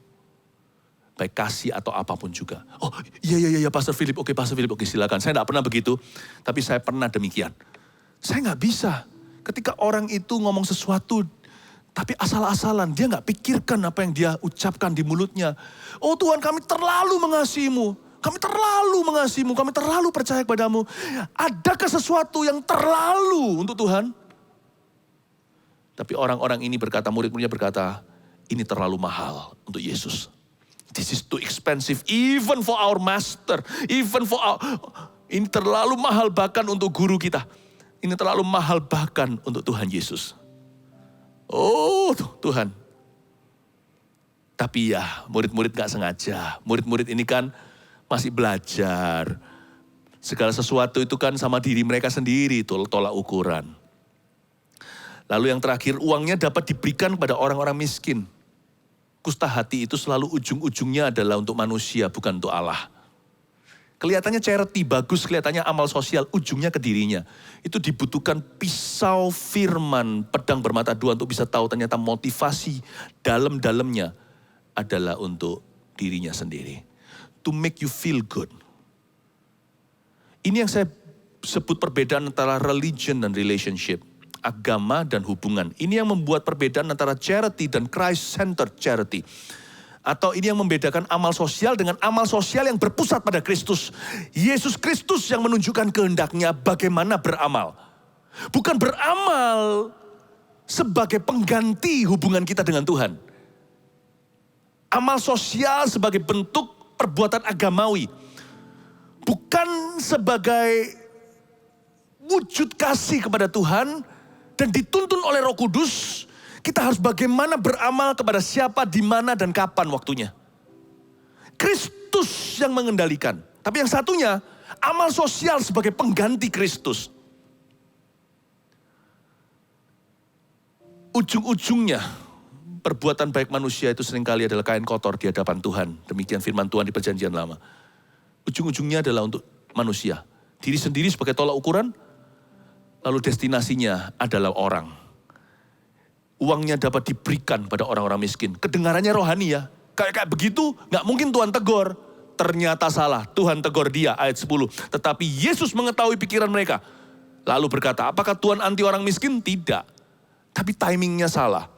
Baik kasih atau apapun juga. Oh iya Pastor Philip, oke Pastor Philip, oke silakan. Saya tidak pernah begitu, tapi saya pernah demikian. Saya nggak bisa. Ketika orang itu ngomong sesuatu, tapi asal-asalan, dia nggak pikirkan apa yang dia ucapkan di mulutnya. Oh Tuhan, kami terlalu mengasihimu. Kami terlalu mengasihimu, kami terlalu percaya kepadamu. Adakah sesuatu yang terlalu untuk Tuhan? Tapi orang-orang ini berkata, murid-muridnya berkata, ini terlalu mahal untuk Yesus. This is too expensive even for our master. Ini terlalu mahal bahkan untuk guru kita. Ini terlalu mahal bahkan untuk Tuhan Yesus. Oh Tuhan. Tapi ya murid-murid gak sengaja. Murid-murid ini kan masih belajar. Segala sesuatu itu kan sama diri mereka sendiri tolak ukuran. Lalu yang terakhir, uangnya dapat diberikan kepada orang-orang miskin. Kusta hati itu selalu ujung-ujungnya adalah untuk manusia, bukan untuk Allah. Kelihatannya charity, bagus, kelihatannya amal sosial, ujungnya ke dirinya. Itu dibutuhkan pisau firman, pedang bermata dua untuk bisa tahu ternyata motivasi dalam-dalamnya adalah untuk dirinya sendiri. To make you feel good. Ini yang saya sebut perbedaan antara religion dan relationship. Agama dan hubungan. Ini yang membuat perbedaan antara charity dan Christ-centered charity. Atau ini yang membedakan amal sosial dengan amal sosial yang berpusat pada Kristus. Yesus Kristus yang menunjukkan kehendaknya bagaimana beramal. Bukan beramal sebagai pengganti hubungan kita dengan Tuhan. Amal sosial sebagai bentuk perbuatan agamawi. Bukan sebagai wujud kasih kepada Tuhan dan dituntun oleh Roh Kudus. Kita harus bagaimana beramal kepada siapa, di mana, dan kapan waktunya. Kristus yang mengendalikan. Tapi yang satunya, amal sosial sebagai pengganti Kristus. Ujung-ujungnya, perbuatan baik manusia itu seringkali adalah kain kotor di hadapan Tuhan. Demikian firman Tuhan di Perjanjian Lama. Ujung-ujungnya adalah untuk manusia. Diri sendiri sebagai tolak ukuran, lalu destinasinya adalah orang. Uangnya dapat diberikan pada orang-orang miskin. Kedengarannya rohani ya. Kayak begitu gak mungkin Tuhan tegur. Ternyata salah. Tuhan tegur dia ayat 10. Tetapi Yesus mengetahui pikiran mereka. Lalu berkata, apakah Tuhan anti orang miskin? Tidak. Tapi timingnya salah.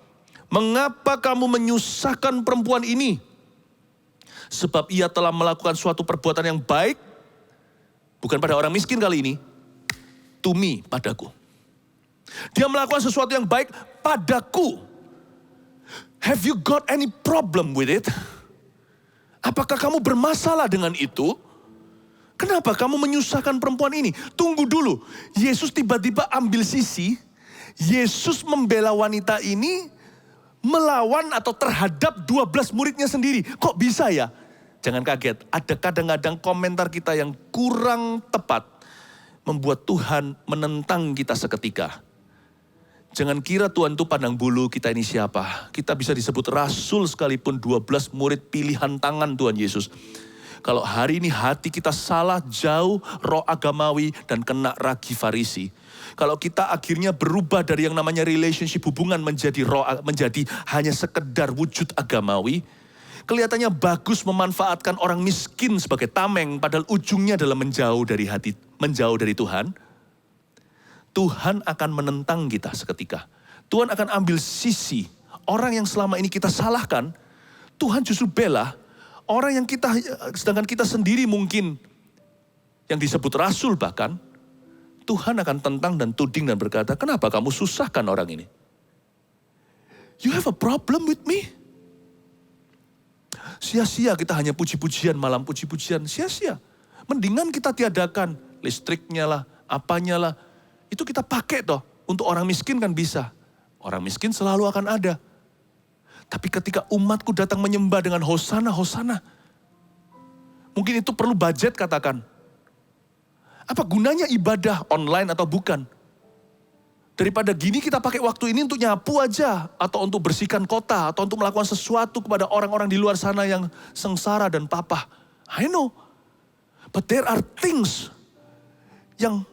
Mengapa kamu menyusahkan perempuan ini? Sebab ia telah melakukan suatu perbuatan yang baik. Bukan pada orang miskin kali ini. To me, padaku. Dia melakukan sesuatu yang baik padaku. Have you got any problem with it? Apakah kamu bermasalah dengan itu? Kenapa kamu menyusahkan perempuan ini? Tunggu dulu. Yesus tiba-tiba ambil sisi. Yesus membela wanita ini melawan atau terhadap 12 muridnya sendiri. Kok bisa ya? Jangan kaget. Ada kadang-kadang komentar kita yang kurang tepat. Membuat Tuhan menentang kita seketika. Jangan kira Tuhan itu pandang bulu kita ini siapa. Kita bisa disebut rasul sekalipun 12 murid pilihan tangan Tuhan Yesus. Kalau hari ini hati kita salah, jauh, roh agamawi dan kena ragi Farisi. Kalau kita akhirnya berubah dari yang namanya relationship hubungan menjadi hanya sekedar wujud agamawi, kelihatannya bagus memanfaatkan orang miskin sebagai tameng, padahal ujungnya adalah menjauh dari Tuhan. Tuhan akan menentang kita seketika. Tuhan akan ambil sisi orang yang selama ini kita salahkan, Tuhan justru bela. Orang yang sedangkan kita sendiri mungkin yang disebut rasul bahkan, Tuhan akan tentang dan tuding dan berkata, kenapa kamu susahkan orang ini? You have a problem with me? Sia-sia kita hanya puji-pujian, malam puji-pujian, sia-sia. Mendingan kita tiadakan listriknya lah, apanya lah. Itu kita pakai toh, untuk orang miskin kan bisa. Orang miskin selalu akan ada. Tapi ketika umatku datang menyembah dengan hosana, hosana. Mungkin itu perlu budget katakan. Apa gunanya ibadah online atau bukan? Daripada gini kita pakai waktu ini untuk nyapu aja. Atau untuk bersihkan kota. Atau untuk melakukan sesuatu kepada orang-orang di luar sana yang sengsara dan papa. I know. But there are things yang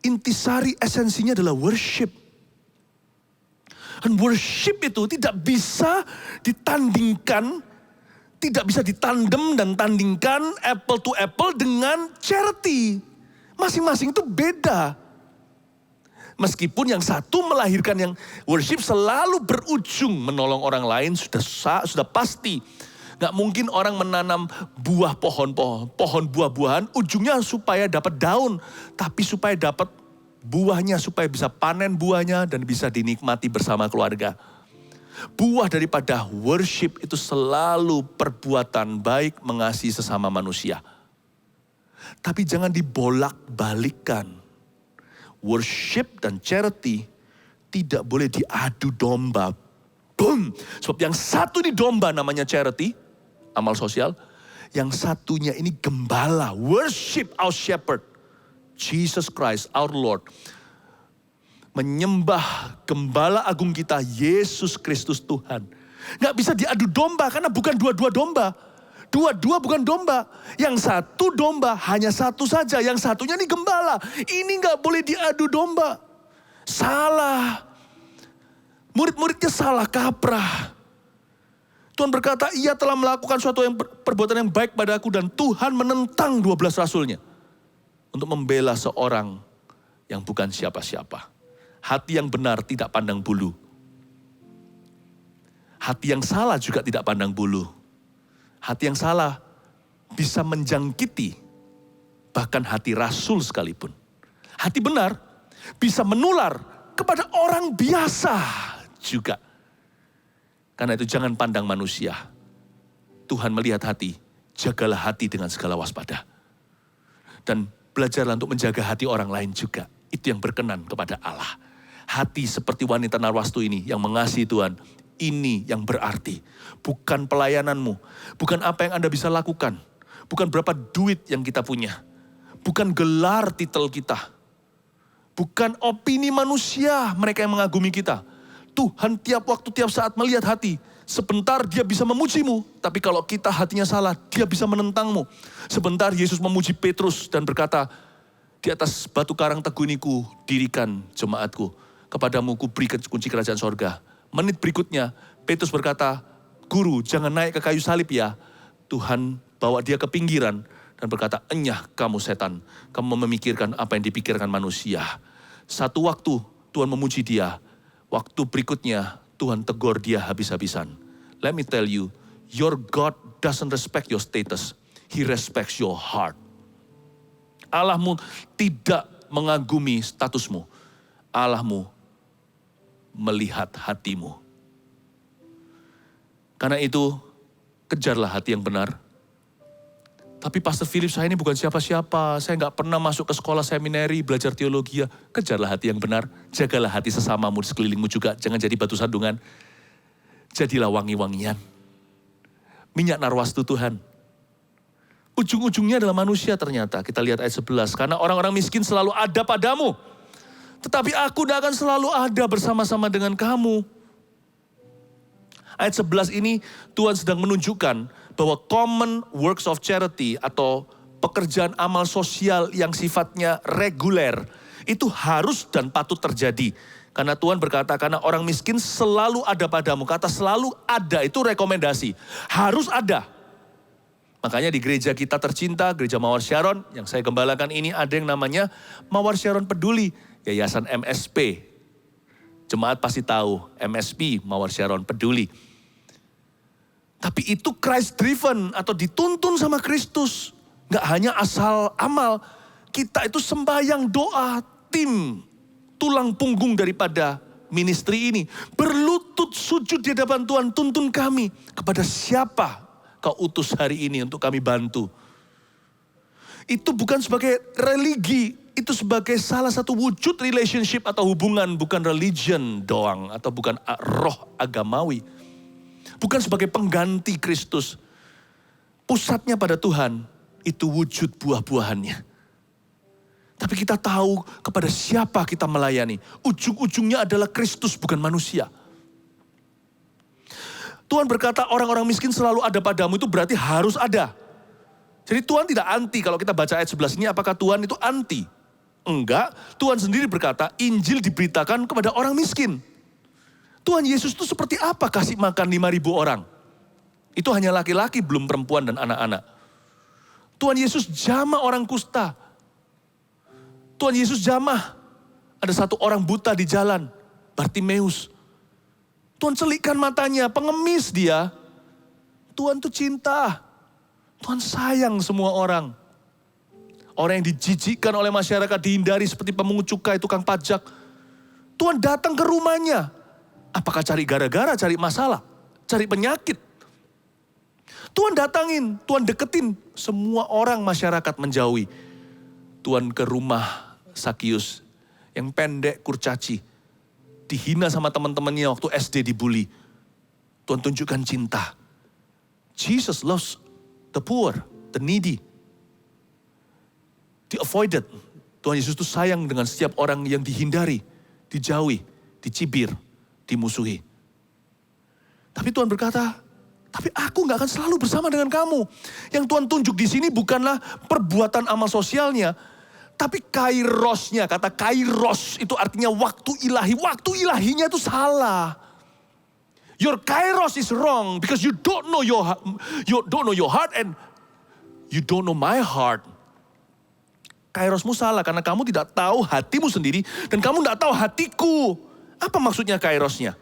intisari esensinya adalah worship. Dan worship itu tidak bisa ditandingkan, tidak bisa ditandem dan tandingkan apple to apple dengan charity. Masing-masing itu beda. Meskipun yang satu melahirkan yang worship selalu berujung menolong orang lain sudah pasti. Gak mungkin orang menanam pohon buah-buahan ujungnya supaya dapat daun, tapi supaya dapat buahnya, supaya bisa panen buahnya dan bisa dinikmati bersama keluarga. Buah daripada worship itu selalu perbuatan baik mengasihi sesama manusia. Tapi jangan dibolak-balikkan. Worship dan charity tidak boleh diadu domba. Boom! Sebab yang satu ini domba namanya charity, amal sosial. Yang satunya ini gembala, worship our shepherd. Jesus Christ, our Lord. Menyembah gembala agung kita, Yesus Kristus Tuhan. Gak bisa diadu domba karena bukan dua-dua domba. Dua-dua bukan domba. Yang satu domba hanya satu saja. Yang satunya ini gembala. Ini gak boleh diadu domba. Salah. Murid-muridnya salah kaprah. Tuhan berkata, ia telah melakukan suatu perbuatan yang baik padaku dan Tuhan menentang 12 rasulnya. Untuk membela seorang yang bukan siapa-siapa. Hati yang benar tidak pandang bulu. Hati yang salah juga tidak pandang bulu. Hati yang salah bisa menjangkiti bahkan hati rasul sekalipun. Hati benar bisa menular kepada orang biasa juga. Karena itu jangan pandang manusia. Tuhan melihat hati, jagalah hati dengan segala waspada. Dan belajarlah untuk menjaga hati orang lain juga. Itu yang berkenan kepada Allah. Hati seperti wanita Narwastu ini yang mengasihi Tuhan. Ini yang berarti. Bukan pelayananmu. Bukan apa yang Anda bisa lakukan. Bukan berapa duit yang kita punya. Bukan gelar titel kita. Bukan opini manusia mereka yang mengagumi kita. Tuhan tiap waktu, tiap saat melihat hati. Sebentar dia bisa memujimu, tapi kalau kita hatinya salah, dia bisa menentangmu. Sebentar Yesus memuji Petrus dan berkata, di atas batu karang teguh ini ku dirikan jemaatku. Kepadamu ku berikan kunci kerajaan sorga. Menit berikutnya, Petrus berkata, Guru jangan naik ke kayu salib ya. Tuhan bawa dia ke pinggiran dan berkata, enyah kamu setan. Kamu memikirkan apa yang dipikirkan manusia. Satu waktu Tuhan memuji dia. Waktu berikutnya Tuhan tegur dia habis-habisan. Let me tell you, your God doesn't respect your status. He respects your heart. Allahmu tidak mengagumi statusmu. Allahmu melihat hatimu. Karena itu, kejarlah hati yang benar. Tapi Pastor Philip, saya ini bukan siapa-siapa. Saya gak pernah masuk ke sekolah seminari, belajar teologi. Kejarlah hati yang benar. Jagalah hati sesamamu di sekelilingmu juga. Jangan jadi batu sandungan. Jadilah wangi-wangian. Minyak Narwastu Tuhan. Ujung-ujungnya adalah manusia ternyata. Kita lihat ayat 11. Karena orang-orang miskin selalu ada padamu. Tetapi aku tidak akan selalu ada bersama-sama dengan kamu. Ayat 11 ini Tuhan sedang menunjukkan bahwa common works of charity atau pekerjaan amal sosial yang sifatnya reguler Itu harus dan patut terjadi. Karena Tuhan berkata, karena orang miskin selalu ada padamu. Kata selalu ada itu rekomendasi. Harus ada. Makanya di gereja kita tercinta, Gereja Mawar Sharon, yang saya gembalakan ini ada yang namanya Mawar Sharon Peduli, Yayasan MSP. Jemaat pasti tahu, MSP, Mawar Sharon Peduli. Tapi itu Christ driven atau dituntun sama Kristus. Gak hanya asal amal, kita itu sembahyang doa, tim, tulang punggung daripada ministry ini. Berlutut sujud di hadapan Tuhan, tuntun kami kepada siapa Kau utus hari ini untuk kami bantu. Itu bukan sebagai religi, itu sebagai salah satu wujud relationship atau hubungan, bukan religion doang atau bukan roh agamawi. Bukan sebagai pengganti Kristus. Pusatnya pada Tuhan, itu wujud buah-buahannya. Tapi kita tahu kepada siapa kita melayani. Ujung-ujungnya adalah Kristus, bukan manusia. Tuhan berkata orang-orang miskin selalu ada padamu, itu berarti harus ada. Jadi Tuhan tidak anti. Kalau kita baca ayat 11 ini, apakah Tuhan itu anti? Enggak, Tuhan sendiri berkata Injil diberitakan kepada orang miskin. Tuhan Yesus itu seperti apa kasih makan 5.000 orang? Itu hanya laki-laki, belum perempuan dan anak-anak. Tuhan Yesus jamah orang kusta. Tuhan Yesus jamah. Ada satu orang buta di jalan, Bartimeus. Tuhan celikkan matanya, pengemis dia. Tuhan tuh cinta. Tuhan sayang semua orang. Orang yang dijijikkan oleh masyarakat, dihindari seperti pemungut cukai, tukang pajak. Tuhan datang ke rumahnya. Apakah cari gara-gara, cari masalah, cari penyakit? Tuhan datangin, Tuhan deketin. Semua orang masyarakat menjauhi. Tuhan ke rumah Sakius yang pendek, kurcaci. Dihina sama teman-temannya waktu SD dibully. Tuhan tunjukkan cinta. Jesus loves the poor, the needy. The avoided. Tuhan Yesus itu sayang dengan setiap orang yang dihindari, dijauhi, dicibir, dimusuhi. Tapi Tuhan berkata, tapi aku gak akan selalu bersama dengan kamu. Yang Tuhan tunjuk di sini bukanlah perbuatan amal sosialnya, tapi kairosnya. Kata kairos itu artinya waktu ilahi. Waktu ilahinya itu salah. Your kairos is wrong because you don't know your heart and you don't know my heart. Kairosmu salah karena kamu tidak tahu hatimu sendiri dan kamu tidak tahu hatiku. Apa maksudnya kairosnya?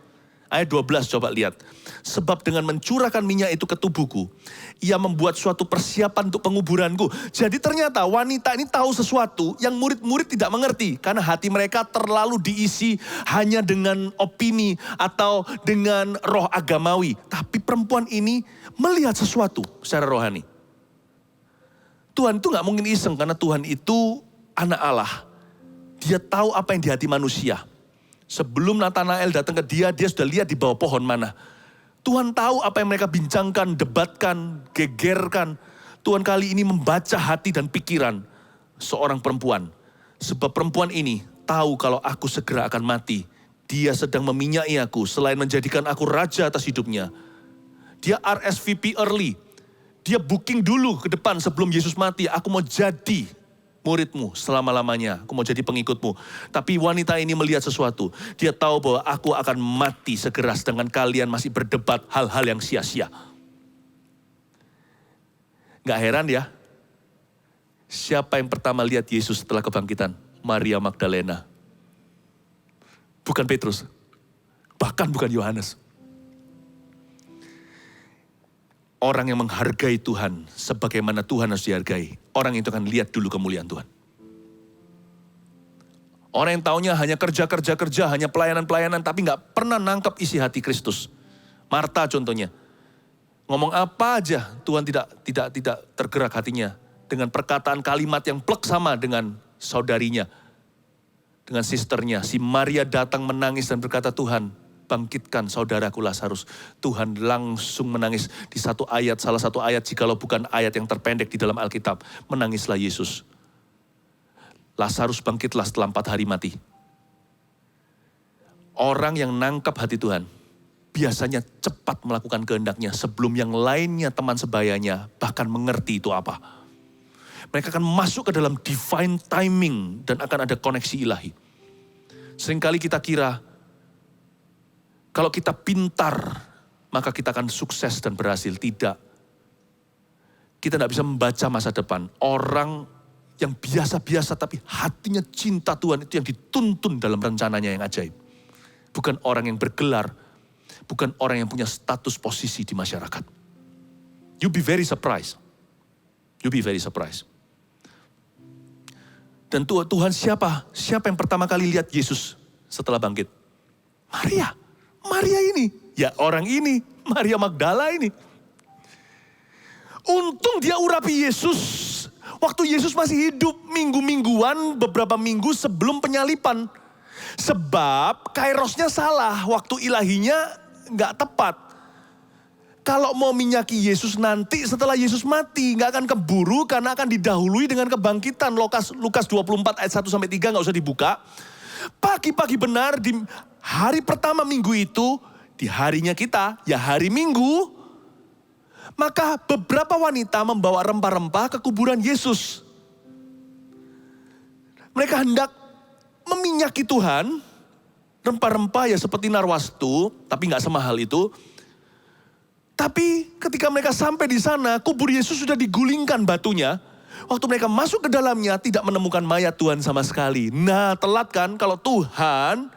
Ayat 12 coba lihat. Sebab dengan mencurahkan minyak itu ke tubuhku, ia membuat suatu persiapan untuk penguburanku. Jadi ternyata wanita ini tahu sesuatu yang murid-murid tidak mengerti. Karena hati mereka terlalu diisi hanya dengan opini atau dengan roh agamawi. Tapi perempuan ini melihat sesuatu secara rohani. Tuhan itu gak mungkin iseng karena Tuhan itu anak Allah. Dia tahu apa yang di hati manusia. Sebelum Nathanael datang ke dia sudah lihat di bawah pohon mana. Tuhan tahu apa yang mereka bincangkan, debatkan, gegerkan. Tuhan kali ini membaca hati dan pikiran seorang perempuan. Sebab perempuan ini tahu kalau aku segera akan mati. Dia sedang meminyai aku selain menjadikan aku raja atas hidupnya. Dia RSVP early. Dia booking dulu ke depan sebelum Yesus mati. Aku mau jadi muridmu selama-lamanya. Aku mau jadi pengikutmu. Tapi wanita ini melihat sesuatu. Dia tahu bahwa aku akan mati segera sedangkan kalian masih berdebat hal-hal yang sia-sia. Gak heran ya. Siapa yang pertama lihat Yesus setelah kebangkitan? Maria Magdalena. Bukan Petrus. Bahkan bukan Yohanes. Orang yang menghargai Tuhan sebagaimana Tuhan harus dihargai. Orang itu akan lihat dulu kemuliaan Tuhan. Orang yang taunya hanya kerja, hanya pelayanan, tapi gak pernah nangkep isi hati Kristus. Marta contohnya. Ngomong apa aja Tuhan tidak tergerak hatinya. Dengan perkataan kalimat yang plek sama dengan saudarinya. Dengan sisternya. Si Maria datang menangis dan berkata, Tuhan bangkitkan saudaraku Lazarus. Tuhan langsung menangis di satu ayat, salah satu ayat jikalau bukan ayat yang terpendek di dalam Alkitab. Menangislah Yesus. Lazarus bangkitlah setelah 4 hari mati. Orang yang nangkap hati Tuhan biasanya cepat melakukan kehendaknya sebelum yang lainnya teman sebayanya bahkan mengerti itu apa. Mereka akan masuk ke dalam divine timing dan akan ada koneksi ilahi. Seringkali kita kira, kalau kita pintar, maka kita akan sukses dan berhasil. Tidak. Kita tidak bisa membaca masa depan. Orang yang biasa-biasa tapi hatinya cinta Tuhan itu yang dituntun dalam rencananya yang ajaib. Bukan orang yang bergelar, bukan orang yang punya status posisi di masyarakat. You be very surprised. You be very surprised. Dan Tuhan siapa? Siapa yang pertama kali lihat Yesus setelah bangkit? Maria. Maria ini. Ya orang ini. Maria Magdala ini. Untung dia urapi Yesus. Waktu Yesus masih hidup minggu-mingguan, beberapa minggu sebelum penyalipan. Sebab kairosnya salah. Waktu ilahinya gak tepat. Kalau mau minyaki Yesus nanti setelah Yesus mati, gak akan keburu karena akan didahului dengan kebangkitan. Lukas 24 ayat 1-3 gak usah dibuka. Pagi-pagi benar di hari pertama minggu itu, di harinya kita, ya hari Minggu, maka beberapa wanita membawa rempah-rempah ke kuburan Yesus. Mereka hendak meminyaki Tuhan, rempah-rempah ya seperti narwastu, tapi gak semahal itu. Tapi ketika mereka sampai di sana, kubur Yesus sudah digulingkan batunya. Waktu mereka masuk ke dalamnya, tidak menemukan mayat Tuhan sama sekali. Nah, telat kan kalau Tuhan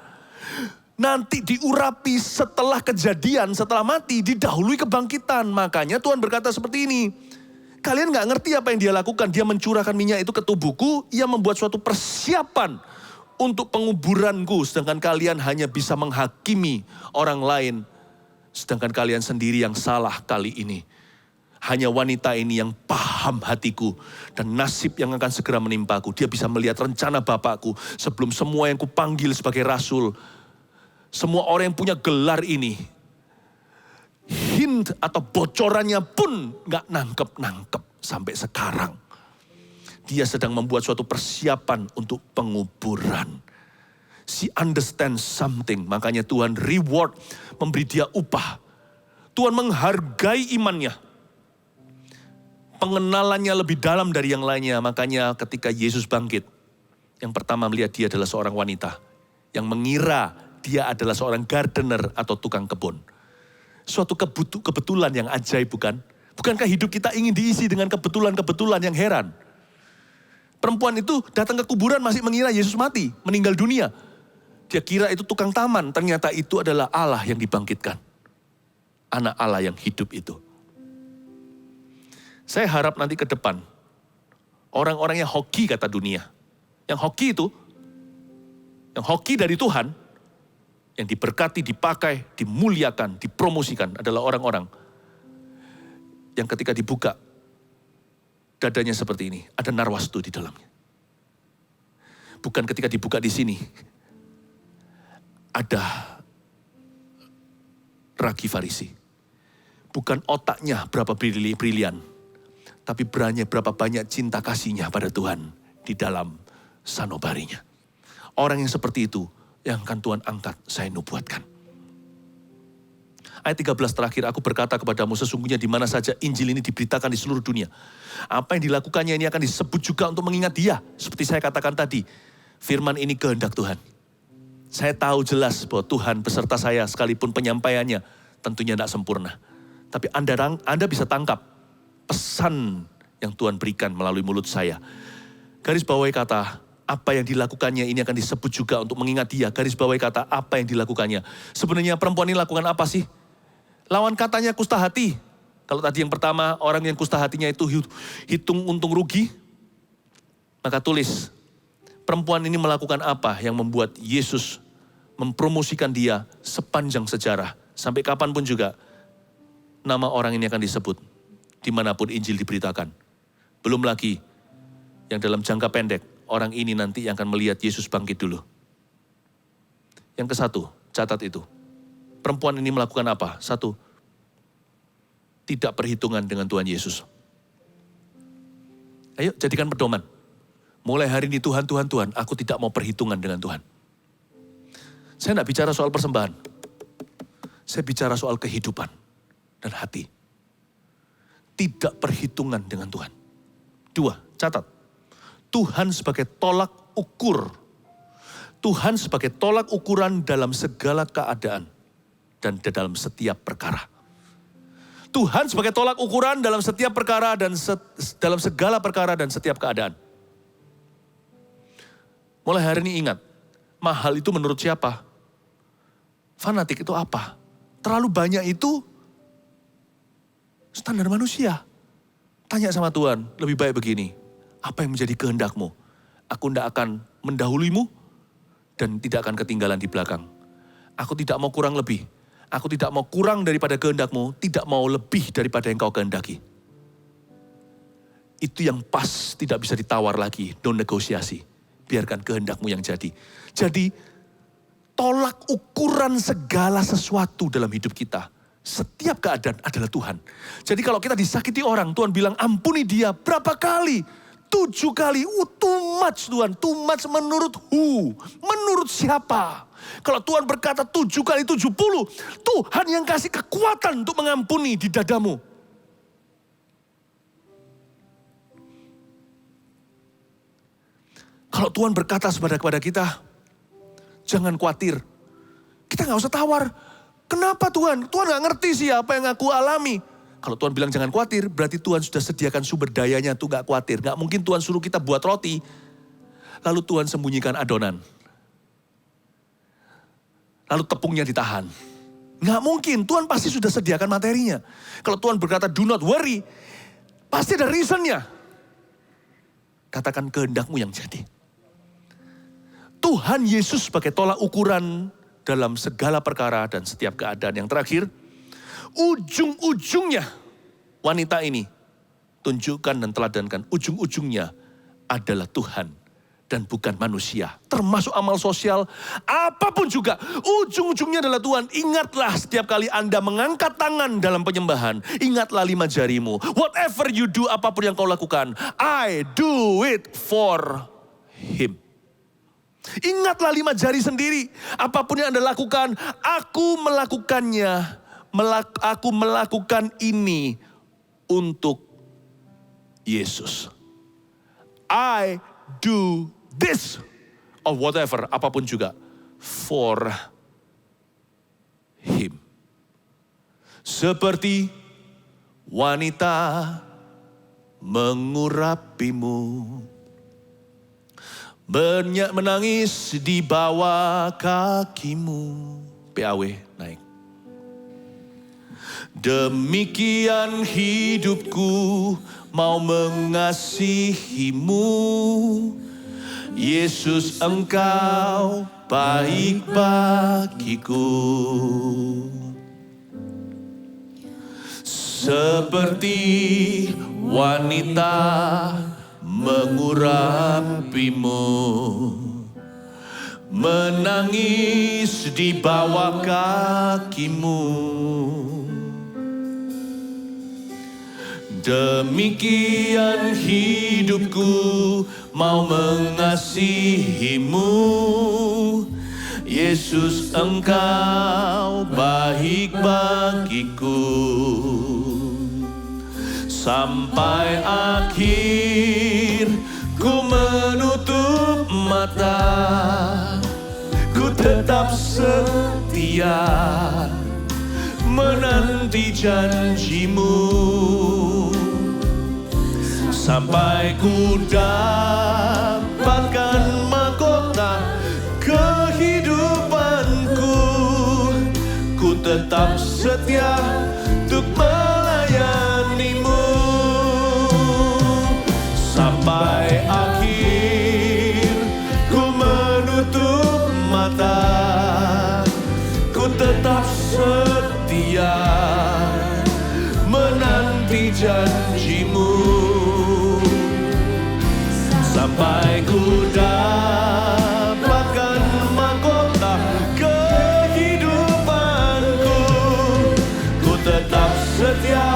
nanti diurapi setelah kejadian, setelah mati, didahului kebangkitan. Makanya Tuhan berkata seperti ini. Kalian gak ngerti apa yang dia lakukan. Dia mencurahkan minyak itu ke tubuhku, ia membuat suatu persiapan untuk penguburanku. Sedangkan kalian hanya bisa menghakimi orang lain. Sedangkan kalian sendiri yang salah kali ini. Hanya wanita ini yang paham hatiku dan nasib yang akan segera menimpaku. Dia bisa melihat rencana Bapakku sebelum semua yang kupanggil sebagai rasul. Semua orang yang punya gelar ini. Hint atau bocorannya pun gak nangkep-nangkep sampai sekarang. Dia sedang membuat suatu persiapan untuk penguburan. She understands something. Makanya Tuhan reward, memberi dia upah. Tuhan menghargai imannya. Pengenalannya lebih dalam dari yang lainnya. Makanya ketika Yesus bangkit, yang pertama melihat dia adalah seorang wanita. Yang mengira dia adalah seorang gardener atau tukang kebun. Suatu kebetulan yang ajaib bukan? Bukankah hidup kita ingin diisi dengan kebetulan-kebetulan yang heran? Perempuan itu datang ke kuburan masih mengira Yesus mati, meninggal dunia. Dia kira itu tukang taman, ternyata itu adalah Allah yang dibangkitkan. Anak Allah yang hidup itu. Saya harap nanti ke depan, orang-orang yang hoki kata dunia. Yang hoki itu, yang hoki dari Tuhan, yang diberkati, dipakai, dimuliakan, dipromosikan adalah orang-orang yang ketika dibuka, dadanya seperti ini, ada narwastu di dalamnya. Bukan ketika dibuka di sini, ada ragi Farisi. Bukan otaknya berapa brilian, tapi berapa banyak cinta kasihnya pada Tuhan di dalam sanubarinya. Orang yang seperti itu yang akan Tuhan angkat, saya nubuatkan. Ayat 13 terakhir, aku berkata kepadamu sesungguhnya di mana saja Injil ini diberitakan di seluruh dunia. Apa yang dilakukannya ini akan disebut juga untuk mengingat dia. Seperti saya katakan tadi, firman ini kehendak Tuhan. Saya tahu jelas bahwa Tuhan beserta saya sekalipun penyampaiannya tentunya tidak sempurna. Tapi Anda bisa tangkap pesan yang Tuhan berikan melalui mulut saya. Garis bawahi kata, apa yang dilakukannya ini akan disebut juga untuk mengingat dia. Garis bawahi kata, apa yang dilakukannya. Sebenarnya perempuan ini lakukan apa sih? Lawan katanya kusta hati. Kalau tadi yang pertama, orang yang kusta hatinya itu hitung untung rugi. Maka tulis, perempuan ini melakukan apa yang membuat Yesus mempromosikan dia sepanjang sejarah. Sampai kapanpun juga, nama orang ini akan disebut. Dimanapun Injil diberitakan. Belum lagi, yang dalam jangka pendek, orang ini nanti yang akan melihat Yesus bangkit dulu. Yang ke-1, catat itu. Perempuan ini melakukan apa? 1, tidak perhitungan dengan Tuhan Yesus. Ayo jadikan pedoman. Mulai hari ini Tuhan, aku tidak mau perhitungan dengan Tuhan. Saya tidak bicara soal persembahan. Saya bicara soal kehidupan dan hati. Tidak perhitungan dengan Tuhan. Dua, catat. Tuhan sebagai tolak ukur. Tuhan sebagai tolak ukuran dalam segala keadaan dan dalam setiap perkara. Tuhan sebagai tolak ukuran dalam setiap perkara dan dalam segala perkara dan setiap keadaan. Mulai hari ini ingat, mahal itu menurut siapa? Fanatik itu apa? Terlalu banyak itu standar manusia. Tanya sama Tuhan, lebih baik begini. Apa yang menjadi kehendakmu? Aku tidak akan mendahulimu dan tidak akan ketinggalan di belakang. Aku tidak mau kurang lebih. Aku tidak mau kurang daripada kehendakmu, tidak mau lebih daripada yang kau kehendaki. Itu yang pas, tidak bisa ditawar lagi, non negosiasi. Biarkan kehendakmu yang jadi. Jadi, tolak ukuran segala sesuatu dalam hidup kita. Setiap keadaan adalah Tuhan. Jadi kalau kita disakiti orang, Tuhan bilang ampuni dia berapa kali? 7 kali. Too much Tuhan. Too much menurut who? Menurut siapa? Kalau Tuhan berkata 7 kali 70, Tuhan yang kasih kekuatan untuk mengampuni di dadamu. Kalau Tuhan berkata kepada kita, jangan khawatir. Kita gak usah tawar. Kenapa Tuhan? Tuhan gak ngerti sih apa yang aku alami. Kalau Tuhan bilang jangan khawatir, berarti Tuhan sudah sediakan sumber dayanya tuh gak khawatir. Gak mungkin Tuhan suruh kita buat roti, lalu Tuhan sembunyikan adonan. Lalu tepungnya ditahan. Gak mungkin, Tuhan pasti sudah sediakan materinya. Kalau Tuhan berkata do not worry, pasti ada reasonnya. Katakan kehendakmu yang jadi. Tuhan Yesus sebagai tolak ukuran dalam segala perkara dan setiap keadaan. Yang terakhir, ujung-ujungnya wanita ini tunjukkan dan teladankan. Ujung-ujungnya adalah Tuhan dan bukan manusia. Termasuk amal sosial, apapun juga. Ujung-ujungnya adalah Tuhan. Ingatlah setiap kali Anda mengangkat tangan dalam penyembahan. Ingatlah 5 jarimu. Whatever you do, apapun yang kau lakukan. I do it for Him. Ingatlah 5 jari sendiri. Apapun yang Anda lakukan, aku melakukannya. Aku melakukan ini untuk Yesus. I do this or whatever, apapun juga, for Him. Seperti wanita mengurapimu, menangis di bawah kakimu. PAW naik. Demikian hidupku mau mengasihimu. Yesus, Engkau baik bagiku. Seperti wanita mengurapimu, menangis di bawah kakimu. Demikian hidupku mau mengasihimu. Yesus, Engkau baik bagiku. Sampai akhir ku menutup mata, ku tetap setia menanti janjimu. Sampai ku dapatkan mahkota kehidupanku, ku tetap setia untuk melayanimu. Sampai akhir ku menutup mata, ku tetap setia menanti janjimu. Sampai ku dapatkan mahkota kehidupanku, ku tetap setia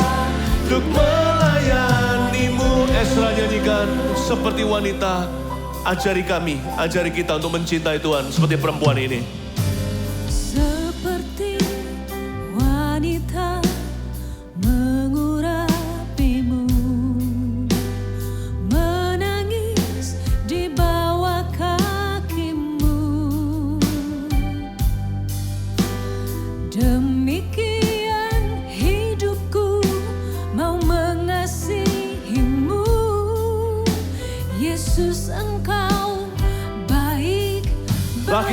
untuk melayanimu. Esra nyanyikan seperti wanita. Ajari kami, ajari kita untuk mencintai Tuhan seperti perempuan ini. Seperti wanita mengurapimu,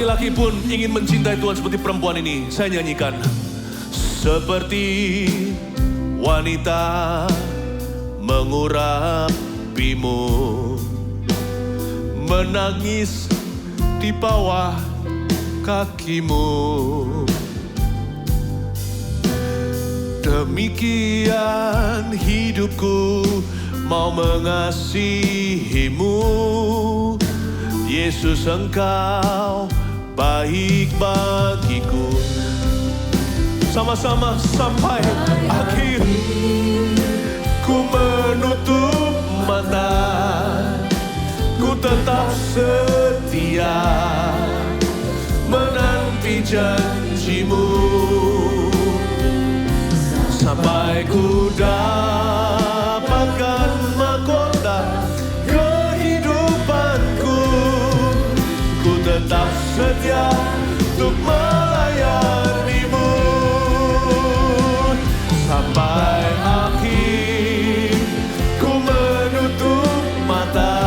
laki-laki pun ingin mencintai Tuhan seperti perempuan ini. Saya nyanyikan. Seperti wanita mengurapimu, menangis di bawah kakimu. Demikian hidupku mau mengasihimu. Yesus, Engkau baik bagiku. Sama-sama sampai akhir. Ku menutup mata, ku tetap setia menanti janjimu, sampai ku dapatkan mahkota kehidupanku. Ku tetap setia untuk melayanimu sampai akhir. Ku menutup mata,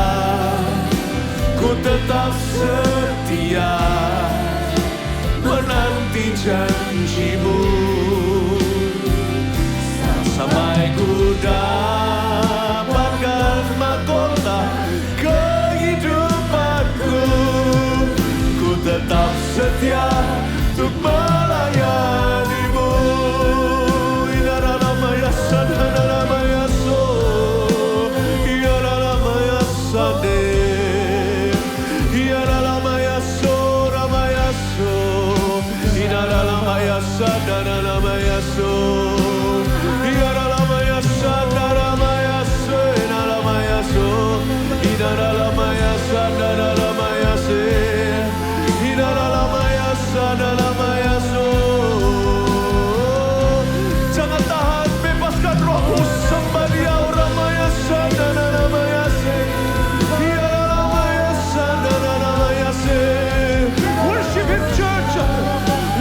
ku tetap setia menanti janjimu, sampai ku dapatkan mahkota kehidupanku. Ku tetap setia untuk melayanimu. Inaramaya sadhanamaya so, inaramaya sade, inaramaya so, ramaya so, inaramaya sadhanamaya so. Jangan tahan, bebaskan rohmu. Sembadia Ramaya Sadhanamaya Se. Worship Him, church.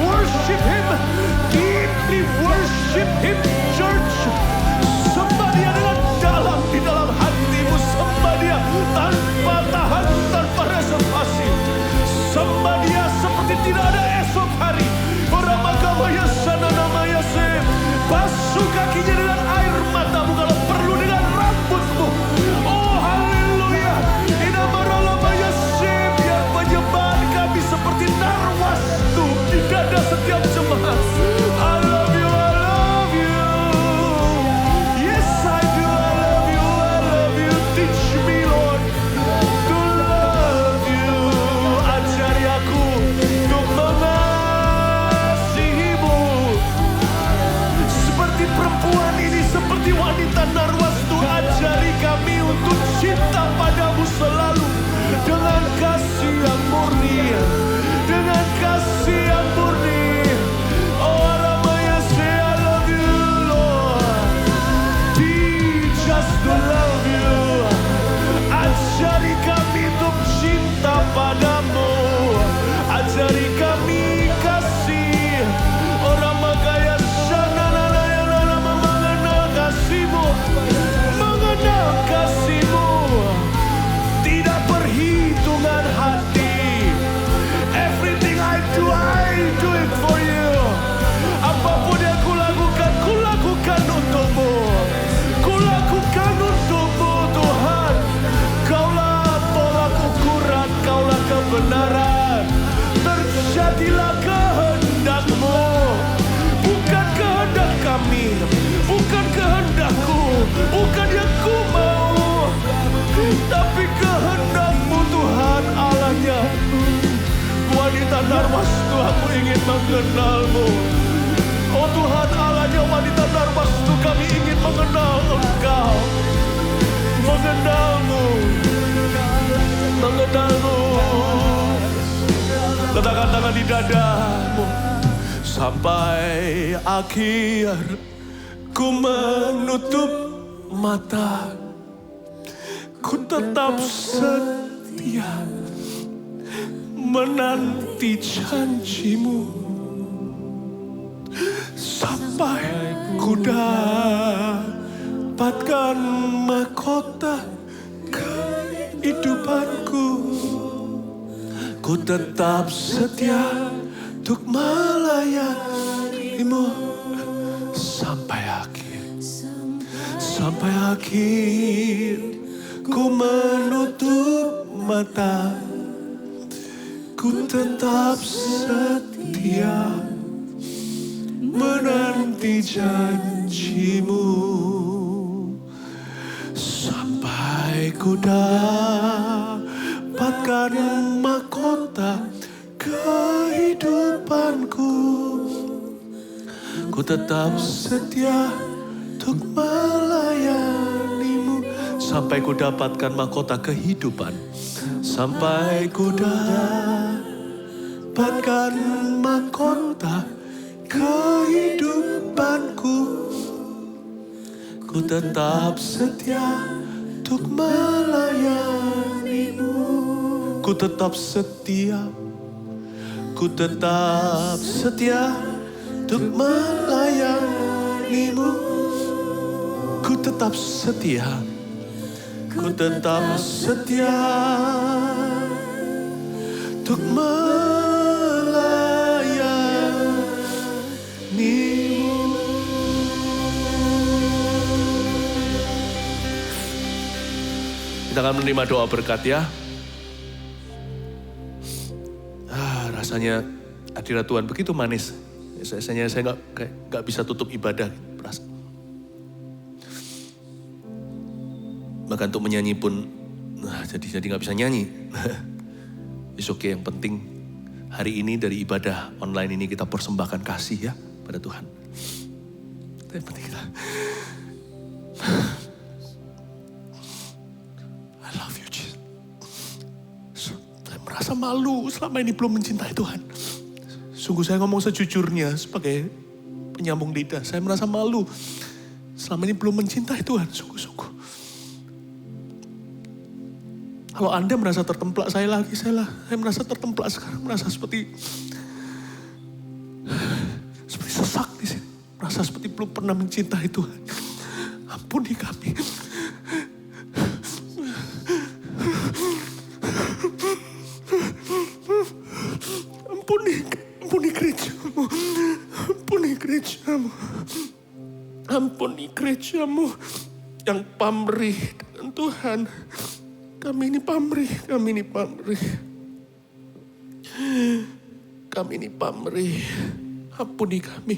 Worship Him. Deeply worship Him, church. Sembadia dengan dalam di dalam hatimu. Sembadia tanpa tahan, tanpa reservasi. Sembadia seperti tidak ada esok hari. Oramagamaya Sananamaya Se. Basuh kakinya dengan air matamu, kalau perlu dengan rambutmu. Oh haleluya. Inamaralabaya Se. Biar penyembahan kami seperti narwastu di dada setiap jemaat. I love you, I love you. Yes I do, I love you, I love you. Teach me Lord to love you. Ajari aku untuk mengasihimu. Seperti perempuan ini, seperti wanita narwastu, ajari kami untuk cinta padamu selalu dengan kasih yang murni, dengan kasih yang murni. Oh Ramaya say I love you Lord, teach us to love you. Ajari kami untuk cinta padamu, ajari kami kasih. Orang magaya sananana mengenal kasihmu, mengenal kasihmu. Tidak perhitungan hati. Everything I do it for you. Apapun yang kulakukan untukmu. Kulakukan untukmu Tuhan. Kaulah tolak ukuran, kaulah kebenaran. Terjadilah kehendakmu, bukan kehendak kami, bukan kehendakku, bukan yang ku mau, tapi kehendakmu Tuhan Allahnya. Wanita narwastu, aku ingin mengenalmu. Oh Tuhan Allahnya, wanita narwastu, kami ingin mengenal Engkau, mengenalmu, mengenalmu. Letakkan tangan di dadamu. Sampai akhir ku menutup mata, ku tetap setia menanti janjimu, sampai ku dapatkan mahkota kehidupanku. Ku tetap setia untuk melayanimu sampai akhir. Sampai akhir ku menutup mata. Ku tetap setia menanti janjimu sampai ku dapatkan mahkota kehidupanku. Ku tetap setia untuk melayanimu sampai ku dapatkan mahkota kehidupan. Sampai ku dapatkan mahkota kehidupanku. Ku tetap setia untuk melayanimu. Ku tetap setia. Ku tetap setia untuk melayanimu. Ku tetap setia. Ku tetap setia untuk melayanimu. Kita akan menerima doa berkat ya. Rasanya hadirat Tuhan begitu manis. Saya nggak bisa tutup ibadah. Bahkan untuk menyanyi pun, jadi nggak bisa nyanyi. It's okay, yang penting hari ini dari ibadah online ini kita persembahkan kasih ya pada Tuhan. Yang penting kita. I love you Jesus. Saya merasa malu selama ini belum mencintai Tuhan. Sungguh saya ngomong sejujurnya sebagai penyambung lidah. Saya merasa malu selama ini belum mencintai Tuhan, sungguh-sungguh. Kalau Anda merasa tertemplak, saya merasa tertemplak sekarang, merasa seperti sesak di sini, merasa seperti belum pernah mencintai Tuhan. Ampuni kami. Ampuni gerejamu, ampuni gerejamu, ampuni gerejamu yang pamrih dengan Tuhan. Kami ini pamrih. Ampuni kami.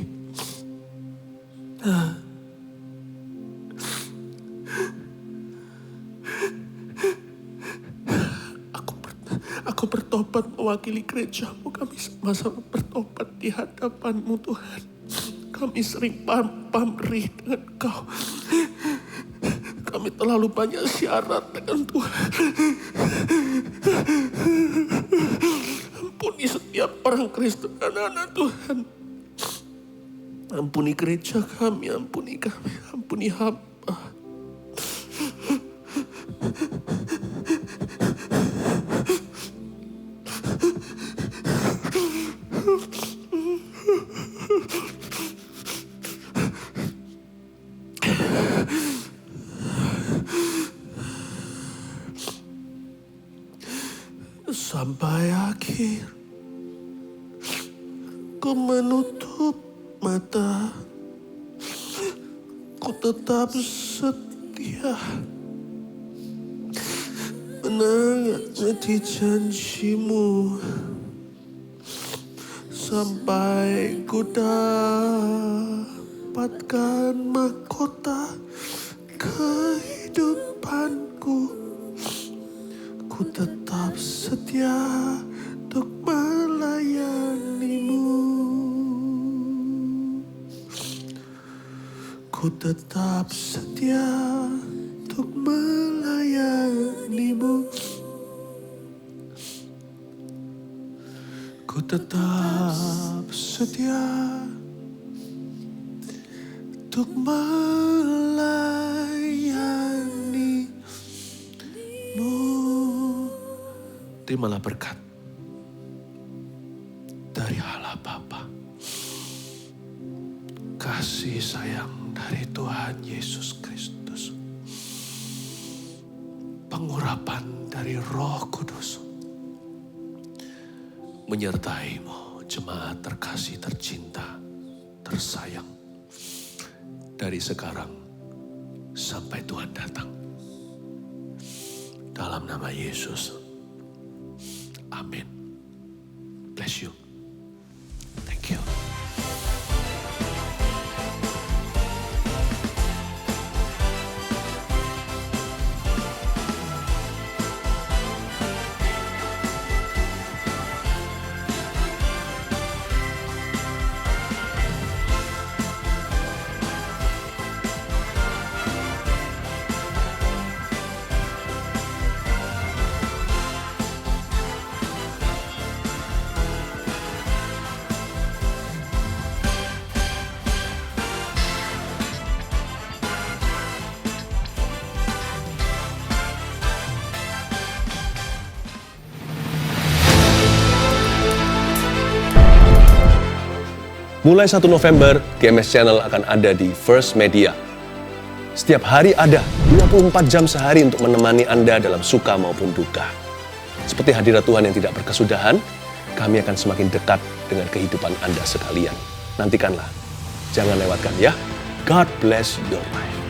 Aku bertobat mewakili gerejamu. Kami sama-sama bertobat di hadapanmu Tuhan. Kami sering pamrih dengan Kau. Kami terlalu banyak syarat dengan Tuhan. Ampuni setiap orang Kristen, anak-anak Tuhan. Ampuni gereja kami, ampuni hamba. Sampai akhir ku menutup mata. Ku tetap setia menanti janjimu sampai ku dapatkan mahkota kehidupanku. Ku tetap setia untuk melayanimu. Ku tetap setia untuk melayanimu. Ku tetap setia untuk melayanimu. Terimalah berkat dari Allah Bapa, kasih sayang dari Tuhan Yesus Kristus, pengurapan dari Roh Kudus, menyertai-Mu, jemaat terkasih, tercinta, tersayang, dari sekarang sampai Tuhan datang. Dalam nama Yesus. Amin. Bless you. Thank you. Mulai 1 November, GMS Channel akan ada di First Media. Setiap hari ada 24 jam sehari untuk menemani Anda dalam suka maupun duka. Seperti hadirat Tuhan yang tidak berkesudahan, kami akan semakin dekat dengan kehidupan Anda sekalian. Nantikanlah. Jangan lewatkan ya. God bless your life.